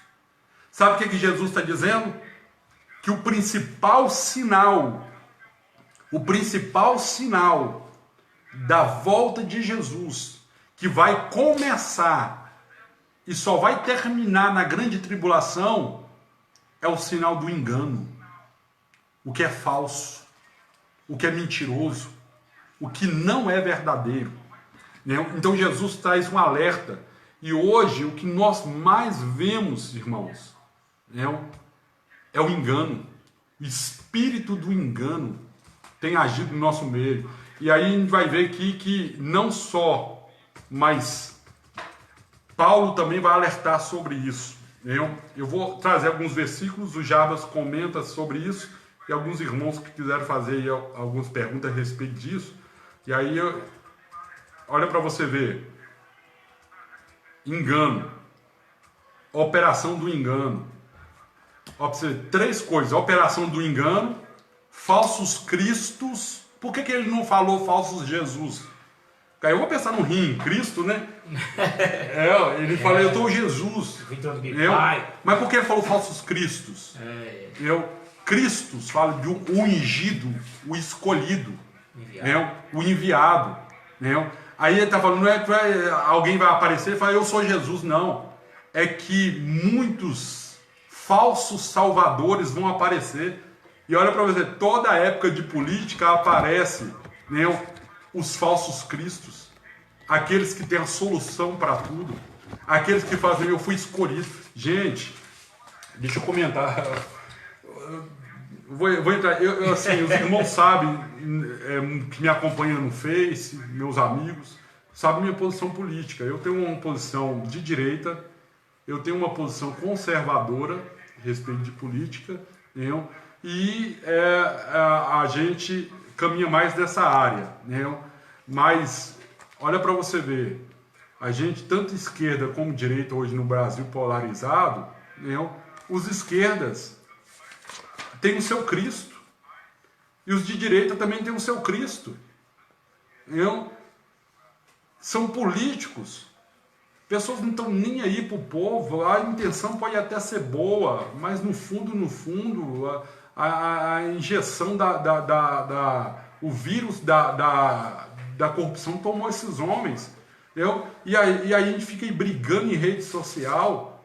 Sabe o que Jesus está dizendo? Que o principal sinal da volta de Jesus, que vai começar e só vai terminar na grande tribulação, é o sinal do engano. O que é falso, o que é mentiroso, o que não é verdadeiro. Então Jesus traz um alerta. E hoje o que nós mais vemos, irmãos, é o engano. O espírito do engano tem agido no nosso meio. E aí a gente vai ver aqui que não só, mas Paulo também vai alertar sobre isso. Eu vou trazer alguns versículos, o Jarbas comenta sobre isso, e alguns irmãos que quiserem fazer aí algumas perguntas a respeito disso. E aí, olha para você ver. Engano. Operação do engano. Ó, pra você ver, 3 coisas. Operação do engano, falsos cristos. Por que ele não falou falsos Jesus? Aí eu vou pensar no rim, Cristo, né? Ele fala, eu sou Jesus. Mas por que ele falou falsos cristos? Cristos fala de um ungido, o escolhido, o enviado. Aí ele está falando, não é que alguém vai aparecer e falar, eu sou Jesus, não. É que muitos falsos salvadores vão aparecer. E olha para você, toda época de política aparece os falsos cristos, aqueles que têm a solução para tudo, aqueles que fazem, eu fui escolhido. Gente, deixa eu comentar. Vou entrar. Assim, os irmãos sabem, que me acompanham no Face, meus amigos, sabem minha posição política. Eu tenho uma posição de direita, eu tenho uma posição conservadora a respeito de política, e a gente caminha mais dessa área. Mas, olha para você ver, a gente, tanto esquerda como direita hoje no Brasil polarizado, os esquerdas tem o seu Cristo. E os de direita também têm o seu Cristo. São políticos. Pessoas não estão nem aí para o povo. A intenção pode até ser boa, mas no fundo, a injeção o vírus da corrupção tomou esses homens. E aí a gente fica aí brigando em rede social.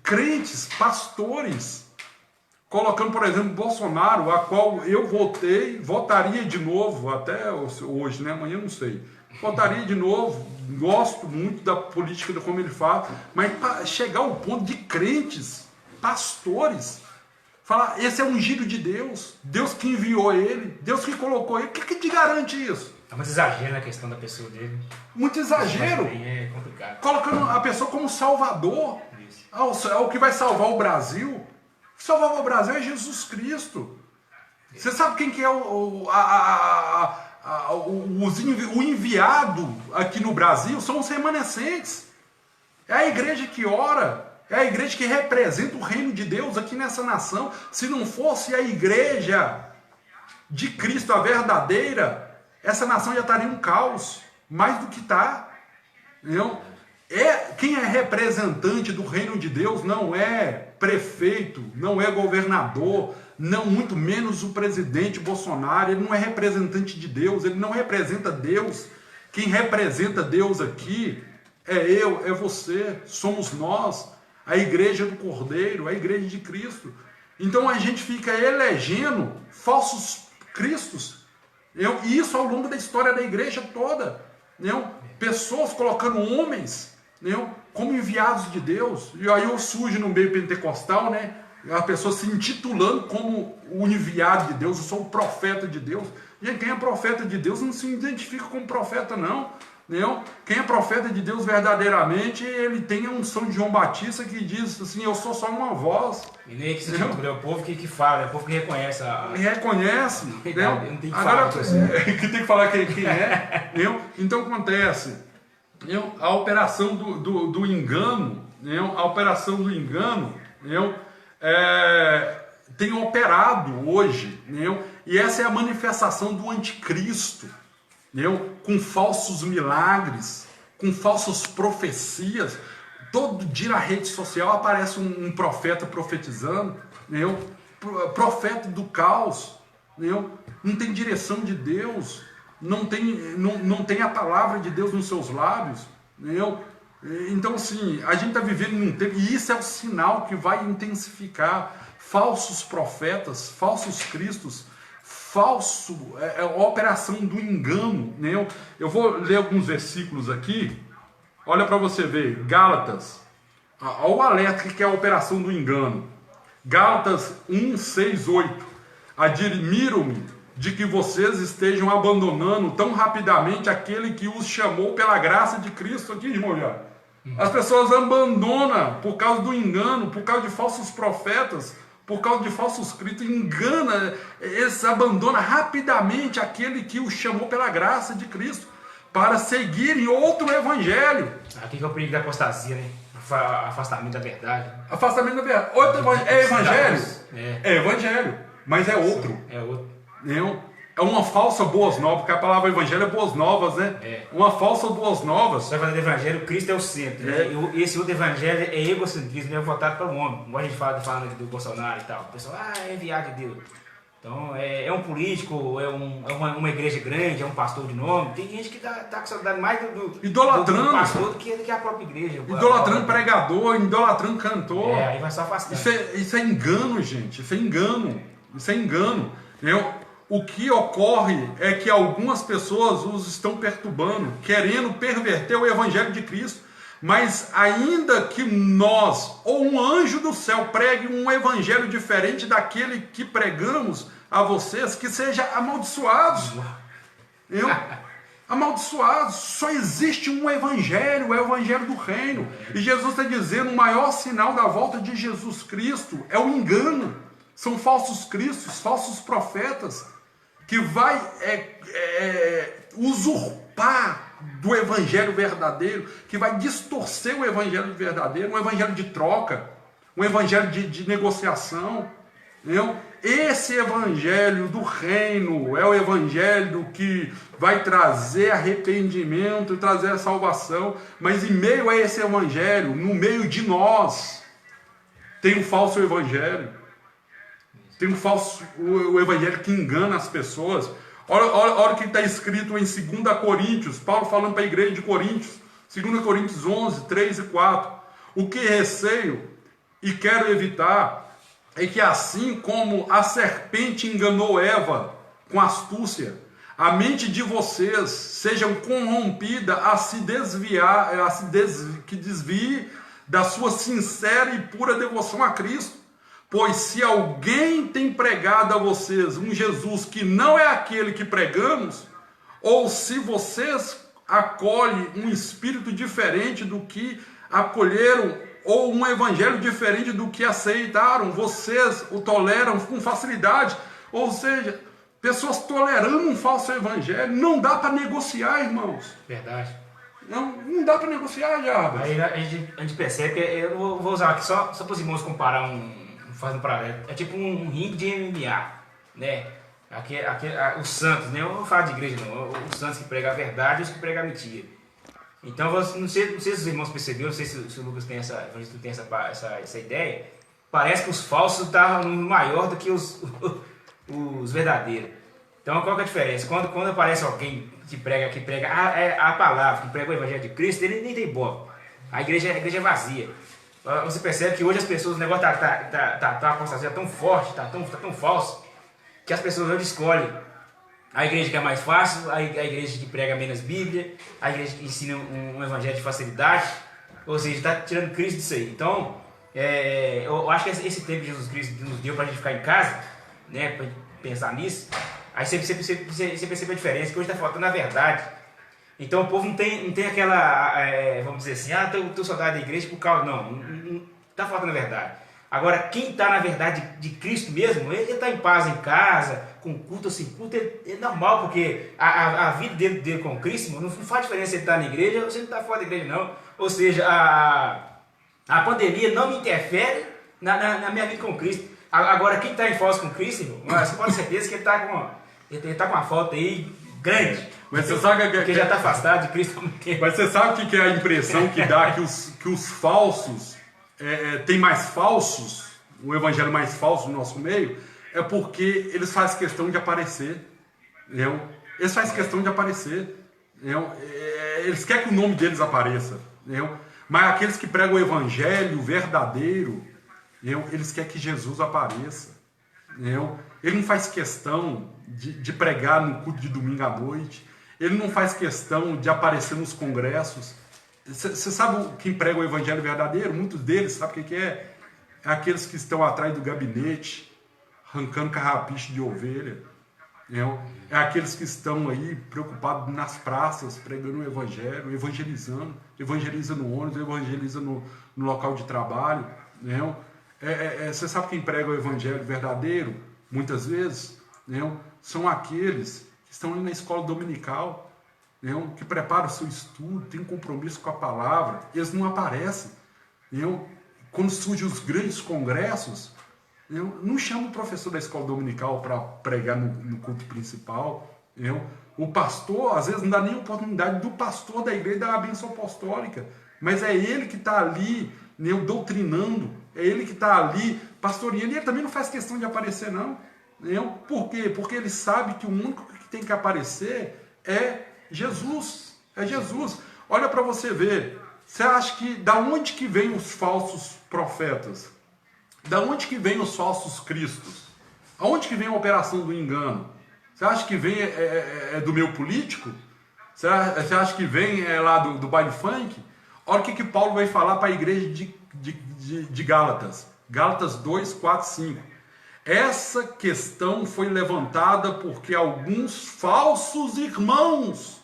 Crentes, pastores, colocando, por exemplo, Bolsonaro, a qual eu votaria de novo, até hoje, né? Amanhã não sei. Votaria de novo, gosto muito da política, de como ele fala, mas para chegar ao ponto de crentes, pastores, Falar, esse é ungido de Deus, Deus que enviou ele, Deus que colocou ele. O que te garante isso? É muito exagero na questão da pessoa dele. Muito exagero. É complicado. Colocando a pessoa como salvador. Isso. É o que vai salvar o Brasil. O que salvar o Brasil é Jesus Cristo. Você sabe quem que é o enviado aqui no Brasil? São os remanescentes. É a igreja que ora. É a igreja que representa o reino de Deus aqui nessa nação. Se não fosse a igreja de Cristo, a verdadeira, essa nação já estaria um caos. Mais do que está. Quem é representante do reino de Deus não é prefeito, não é governador, não muito menos o presidente Bolsonaro. Ele não é representante de Deus, ele não representa Deus. Quem representa Deus aqui é eu, é você, somos nós. A igreja do Cordeiro, a igreja de Cristo. Então a gente fica elegendo falsos cristos. E isso ao longo da história da igreja toda. Pessoas colocando homens como enviados de Deus. E aí eu surge no meio pentecostal, né? A pessoa se intitulando como o enviado de Deus, eu sou o profeta de Deus. Gente, quem é profeta de Deus não se identifica como profeta, não. Quem é profeta de Deus verdadeiramente, ele tem a unção de João Batista que diz assim, eu sou só uma voz. E nem que se é o povo que fala, é o povo que reconhece. Reconhece. Não tem que falar. Agora, que tem que falar quem é. Então acontece, a operação do engano, a operação do engano, tem operado hoje, e essa é a manifestação do anticristo. Com falsos milagres, com falsas profecias. Todo dia na rede social aparece um profeta profetizando, profeta do caos, não tem direção de Deus, não tem a palavra de Deus nos seus lábios. Então, assim, a gente está vivendo num tempo, e isso é o sinal que vai intensificar falsos profetas, falsos cristos, a operação do engano. Eu vou ler alguns versículos aqui. Olha para você ver, Gálatas, olha o alerta que é a operação do engano. Gálatas 1, 6, 8. Admiro-me de que vocês estejam abandonando tão rapidamente aquele que os chamou pela graça de Cristo. Aqui, irmão, já. As pessoas abandonam por causa do engano, por causa de falsos profetas, por causa de falsos cristos, engana, eles abandonam rapidamente aquele que os chamou pela graça de Cristo para seguirem outro evangelho. Aqui que é o perigo da apostasia, né? Afastamento da verdade. Afastamento da verdade. Outro é evangelho? É evangelho, mas é outro. É outro. É uma falsa boas novas, porque a palavra evangelho é boas novas, né? Uma falsa boas novas. Só que no evangelho, Cristo é o centro. Né? E esse outro evangelho é egocentrismo, é voltado para o homem. Igual a gente falando aqui do Bolsonaro e tal. O pessoal, é enviado de Deus. Então, é um político, é uma igreja grande, é um pastor de nome. Tem gente que tá com saudade mais idolatrando do pastor do que a própria igreja. Idolatrando pregador, idolatrando cantor. Aí vai só afastando. Isso é engano, gente. Isso é engano. Isso é engano. O que ocorre é que algumas pessoas os estão perturbando, querendo perverter o evangelho de Cristo. Mas ainda que nós, ou um anjo do céu, pregue um evangelho diferente daquele que pregamos a vocês, que seja amaldiçoados. Amaldiçoados. Só existe um evangelho, é o evangelho do reino. E Jesus está dizendo, o maior sinal da volta de Jesus Cristo é o engano. São falsos cristos, falsos profetas, que vai usurpar do evangelho verdadeiro, que vai distorcer o evangelho verdadeiro, um evangelho de troca, um evangelho de negociação. Esse evangelho do reino é o evangelho que vai trazer arrependimento, trazer a salvação, mas em meio a esse evangelho, no meio de nós, tem um falso evangelho. Tem o evangelho que engana as pessoas. Olha o que está escrito em 2 Coríntios, Paulo falando para a igreja de Coríntios, 2 Coríntios 11, 3 e 4. O que receio e quero evitar é que assim como a serpente enganou Eva com astúcia, a mente de vocês seja corrompida que desvie da sua sincera e pura devoção a Cristo. Pois se alguém tem pregado a vocês um Jesus que não é aquele que pregamos, ou se vocês acolhem um espírito diferente do que acolheram, ou um evangelho diferente do que aceitaram, vocês o toleram com facilidade. Ou seja, pessoas tolerando um falso evangelho, não dá para negociar, irmãos. Verdade. Não dá para negociar, Jarbas. Aí a gente percebe que, eu vou usar aqui só para os irmãos comparar faz um paralelo. É tipo um ringue de MMA, né? Os santos, né? Eu não falo de igreja não, os santos que pregam a verdade e os que pregam a mentira. Então, não sei se os irmãos perceberam, não sei se o Lucas tem essa ideia, parece que os falsos estavam maior do que os verdadeiros. Então, qual que é a diferença? Quando aparece alguém que prega a palavra, que prega o evangelho de Cristo, ele nem tem bola. A igreja é vazia. Você percebe que hoje as pessoas, o negócio tá uma apostasia tão forte, tá tão falso, que as pessoas hoje escolhem a igreja que é mais fácil, a igreja que prega menos Bíblia, a igreja que ensina um evangelho de facilidade, ou seja, está tirando Cristo disso aí. Então, eu acho que esse tempo que Jesus Cristo nos deu para a gente ficar em casa, né, para pensar nisso, aí você percebe a diferença, que hoje está faltando a verdade. Então o povo não tem aquela, vamos dizer assim, tô saudade da igreja por causa, não está faltando a verdade. Agora, quem está na verdade de Cristo mesmo, ele está em paz em casa, com culto ou sem culto, é normal, porque a vida dele com Cristo não faz diferença se ele está na igreja ou se ele está fora da igreja, não. Ou seja, a pandemia não me interfere na minha vida com Cristo. Agora, quem está em falso com Cristo, você pode ter certeza que ele está com uma falta aí grande. Mas você sabe porque já está afastado de Cristo. Mas você sabe o que é a impressão que dá que os falsos tem mais falsos, o evangelho mais falso no nosso meio? É porque eles fazem questão de aparecer. Entendeu? Eles fazem questão de aparecer. Entendeu? Eles querem que o nome deles apareça. Entendeu? Mas aqueles que pregam o evangelho verdadeiro, entendeu? Eles querem que Jesus apareça. Entendeu? Ele não faz questão de pregar no culto de domingo à noite. Ele não faz questão de aparecer nos congressos. Você sabe quem prega o evangelho verdadeiro? Muitos deles, sabe o que é? É aqueles que estão atrás do gabinete, arrancando carrapicho de ovelha. Entendeu? É aqueles que estão aí preocupados nas praças, pregando o evangelho, evangelizando. Evangeliza no ônibus, evangeliza no local de trabalho. Entendeu? Você sabe quem prega o evangelho verdadeiro? Muitas vezes, entendeu? São aqueles que estão indo na escola dominical, entendeu? Que preparam o seu estudo, têm compromisso com a palavra. Eles não aparecem. Entendeu? Quando surgem os grandes congressos, entendeu? Não chama o professor da escola dominical para pregar no culto principal. Entendeu? O pastor, às vezes, não dá nem oportunidade do pastor da igreja dar a bênção apostólica, mas é ele que está ali, entendeu? Doutrinando, é ele que está ali pastoreando, e ele também não faz questão de aparecer, não. Entendeu? Por quê? Porque ele sabe que o único que tem que aparecer é Jesus. É Jesus. Olha para você ver. Você acha que da onde que vem os falsos profetas? Da onde que vem os falsos cristos? Aonde que vem a operação do engano? Você acha que vem do meio político? Você acha que vem lá do baile funk? Olha o que Paulo vai falar para a igreja de Gálatas. Gálatas 2, 4, 5. Essa questão foi levantada porque alguns falsos irmãos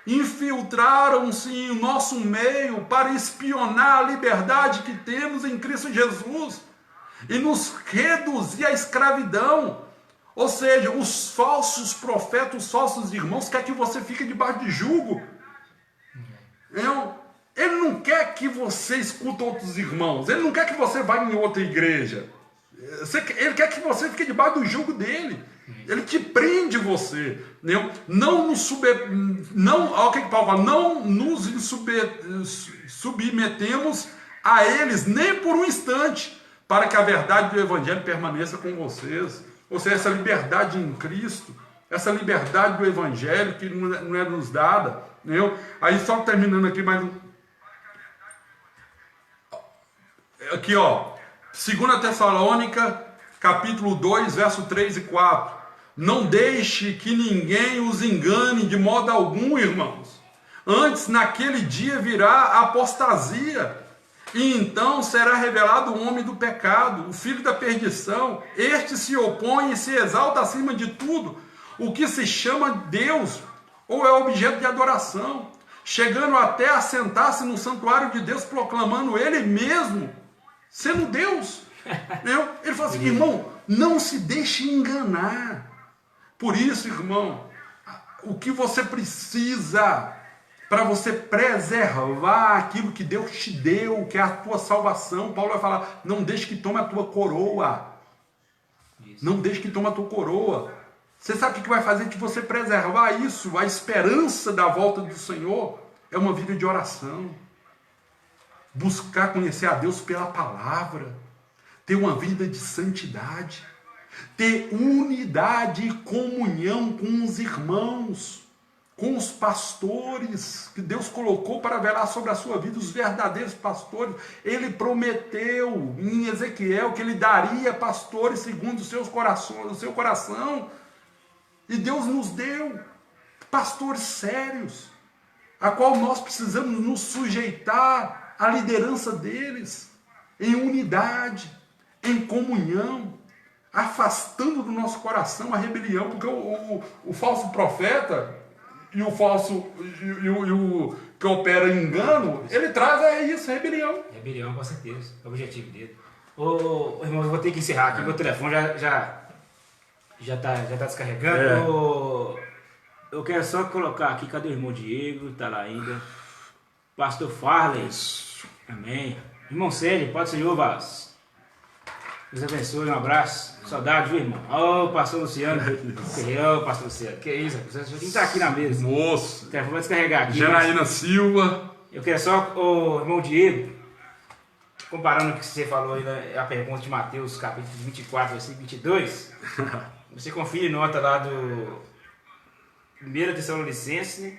infiltraram-se em nosso meio para espionar a liberdade que temos em Cristo Jesus e nos reduzir à escravidão. Ou seja, os falsos profetas, os falsos irmãos querem que você fique debaixo de jugo. Ele não quer que você escute outros irmãos, ele não quer que você vá em outra igreja. Ele quer que você fique debaixo do jugo dele. Ele te prende você. Não olha o que Paulo fala, não nos submetemos a eles nem por um instante, para que a verdade do evangelho permaneça com vocês. Ou seja, essa liberdade em Cristo, essa liberdade do evangelho que não é nos dada. Entendeu? Aí só terminando aqui mais um. Aqui, ó. 2 Tessalônica, capítulo 2, verso 3 e 4. Não deixe que ninguém os engane de modo algum, irmãos. Antes, naquele dia virá a apostasia, E então será revelado o homem do pecado, o filho da perdição. Este se opõe e se exalta acima de tudo o que se chama Deus ou é objeto de adoração, chegando até a sentar-se no santuário de Deus, proclamando ele mesmo sendo Deus. Ele fala assim, irmão, não se deixe enganar. Por isso, irmão, o que você precisa para você preservar aquilo que Deus te deu, que é a tua salvação, Paulo vai falar, não deixe que tome a tua coroa. Isso. Não deixe que tome a tua coroa. Você sabe o que vai fazer de você preservar isso? A esperança da volta do Senhor é uma vida de oração. Buscar conhecer a Deus pela palavra. Ter uma vida de santidade. Ter unidade e comunhão com os irmãos. Com os pastores que Deus colocou para velar sobre a sua vida, os verdadeiros pastores. Ele prometeu em Ezequiel que ele daria pastores segundo o seu coração. E Deus nos deu pastores sérios, a qual nós precisamos nos sujeitar à liderança deles, em unidade, em comunhão, afastando do nosso coração a rebelião, porque o falso profeta e o falso e o que opera engano, ele traz isso, rebelião. Rebelião, com certeza, é o objetivo dele. Ô, irmão, eu vou ter que encerrar aqui, meu telefone já tá descarregando. Eu quero só colocar aqui, cadê o irmão Diego? Tá lá ainda. Pastor Farley. Amém. Irmão Célio, pode ser Vaz. Deus abençoe, um abraço. Saudade, viu, irmão? Ô, pastor Luciano. Ô, pastor Luciano. Que isso, você tem que estar aqui na mesa. Moço. O telefone vai descarregar aqui. Janaína Silva. Eu quero só, o irmão Diego, comparando o que você falou aí, né, a pergunta de Mateus, capítulo 24, versículo 22. Você confere nota lá do 1 Tessalonicenses,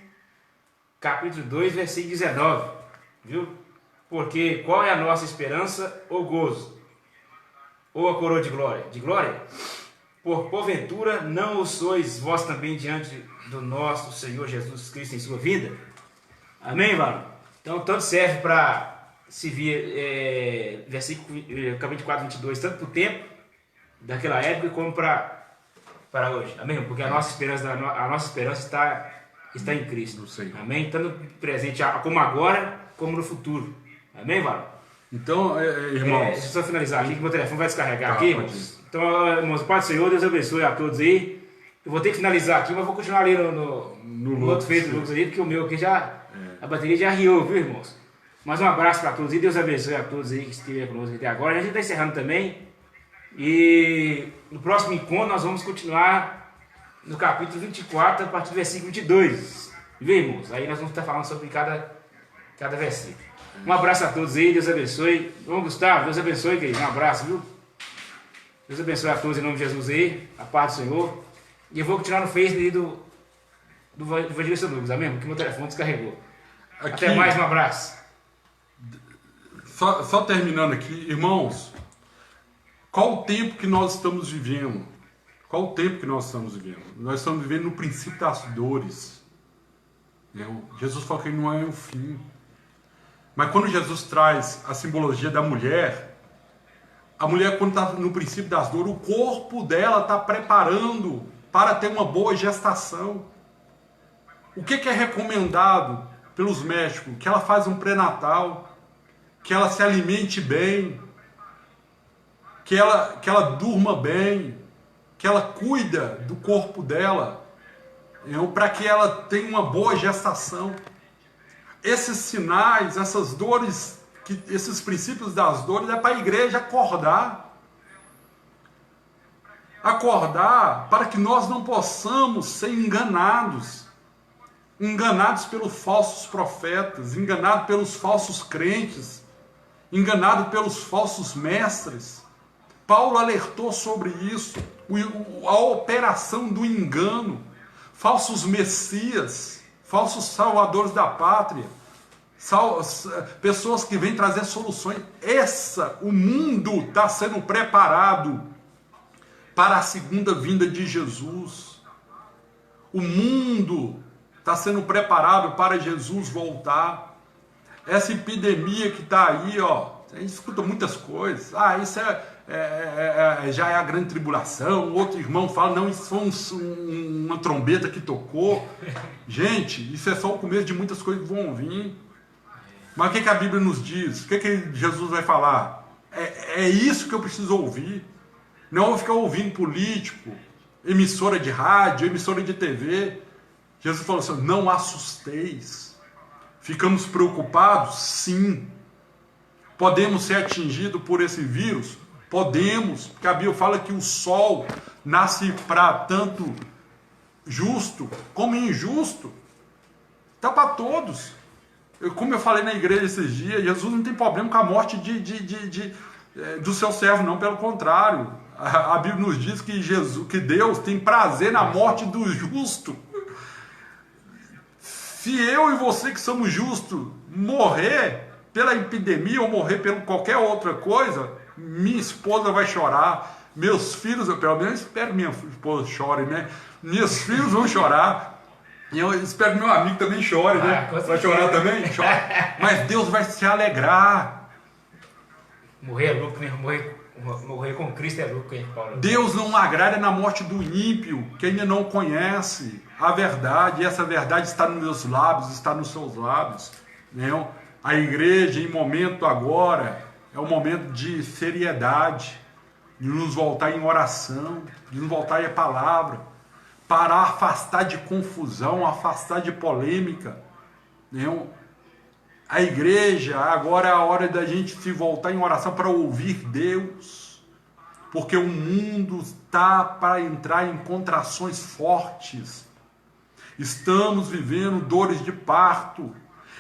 capítulo 2, versículo 19. Viu? Porque qual é a nossa esperança ou gozo? Ou a coroa de glória? De glória? Porventura não o sois vós também diante do nosso Senhor Jesus Cristo em sua vida? Amém, varão? Então, tanto serve para se vir, versículo capítulo 4, 22, tanto para o tempo daquela época como para hoje. Amém? Porque a nossa esperança está em Cristo. Amém? Tanto presente como agora, como no futuro. Amém, varão? Então, irmãos... deixa eu só finalizar aqui, que meu telefone vai descarregar aqui, irmãos. Então, irmãos, Pai do Senhor, Deus abençoe a todos aí. Eu vou ter que finalizar aqui, mas vou continuar ali no outro Facebook aí, porque o meu aqui a bateria já riou, viu, irmãos? Mas um abraço para todos e Deus abençoe a todos aí que estiveram conosco até agora. A gente está encerrando também. E no próximo encontro nós vamos continuar no capítulo 24, a partir do versículo 22. Viu, irmãos? Aí nós vamos estar falando sobre cada versículo. Um abraço a todos aí, Deus abençoe. João Gustavo, Deus abençoe, querido. Um abraço, viu? Deus abençoe a todos em nome de Jesus aí, a paz do Senhor. E eu vou continuar no Face aí do Evangelista Lucas, amém? Porque meu telefone descarregou. Aqui, até mais, um abraço. Só terminando aqui, irmãos, qual o tempo que nós estamos vivendo? Qual o tempo que nós estamos vivendo? Nós estamos vivendo no princípio das dores. Jesus falou que ele não é o fim. Mas quando Jesus traz a simbologia da mulher, a mulher quando está no princípio das dores, o corpo dela está preparando para ter uma boa gestação. O que é recomendado pelos médicos? Que ela faça um pré-natal, que ela se alimente bem, que ela durma bem, que ela cuida do corpo dela, para que ela tenha uma boa gestação. Esses sinais, essas dores, esses princípios das dores, é para a igreja acordar. Acordar para que nós não possamos ser enganados. Enganados pelos falsos profetas, enganados pelos falsos crentes, enganados pelos falsos mestres. Paulo alertou sobre isso, a operação do engano, falsos messias, falsos salvadores da pátria, pessoas que vêm trazer soluções. O mundo está sendo preparado para a segunda vinda de Jesus. O mundo está sendo preparado para Jesus voltar. essa epidemia que está aí, ó, a gente escuta muitas coisas. Ah, isso já é a grande tribulação. Outro irmão fala, não, isso foi uma trombeta que tocou. Gente, isso é só o começo de muitas coisas que vão vir. Mas o que a Bíblia nos diz? O que Jesus vai falar? É isso que eu preciso ouvir. Não vou ficar ouvindo político, emissora de rádio, emissora de TV. Jesus falou assim, não assusteis. Ficamos preocupados? Sim. Podemos ser atingidos por esse vírus? Podemos, porque a Bíblia fala que o sol nasce para tanto justo como injusto. Está para todos. Como eu falei na igreja esses dias, Jesus não tem problema com a morte do seu servo, não, pelo contrário. A Bíblia nos diz que Deus tem prazer na morte do justo. Se eu e você que somos justos morrer pela epidemia ou morrer por qualquer outra coisa, minha esposa vai chorar, meus filhos, eu pelo menos espero que minha esposa chore, né? Meus filhos vão chorar, e eu espero que meu amigo também chore, né? Vai chorar também? Chora. Mas Deus vai se alegrar. Morrer é lucro, né? Morrer com Cristo é lucro, hein, Paulo? Deus não agrada na morte do ímpio, que ainda não conhece a verdade, e essa verdade está nos meus lábios, está nos seus lábios, né? A igreja, em momento agora, é um momento de seriedade, de nos voltar em oração, de nos voltar em palavra, para afastar de confusão, afastar de polêmica, né? A igreja, agora é a hora da gente se voltar em oração para ouvir Deus, porque o mundo está para entrar em contrações fortes. Estamos vivendo dores de parto,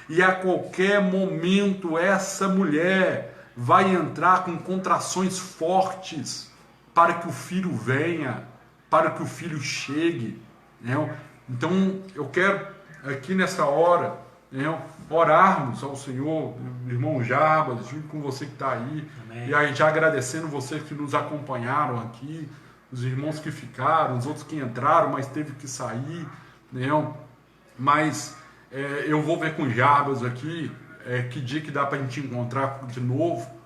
e a qualquer momento essa mulher vai entrar com contrações fortes para que o filho venha, para que o filho chegue, né? Então eu quero aqui nessa hora, né, orarmos ao Senhor, irmão Jarbas, junto com você que está aí. Amém. E aí já agradecendo vocês que nos acompanharam aqui, os irmãos que ficaram, os outros que entraram, mas teve que sair, né? Mas eu vou ver com o Jarbas aqui que dia que dá para a gente encontrar de novo,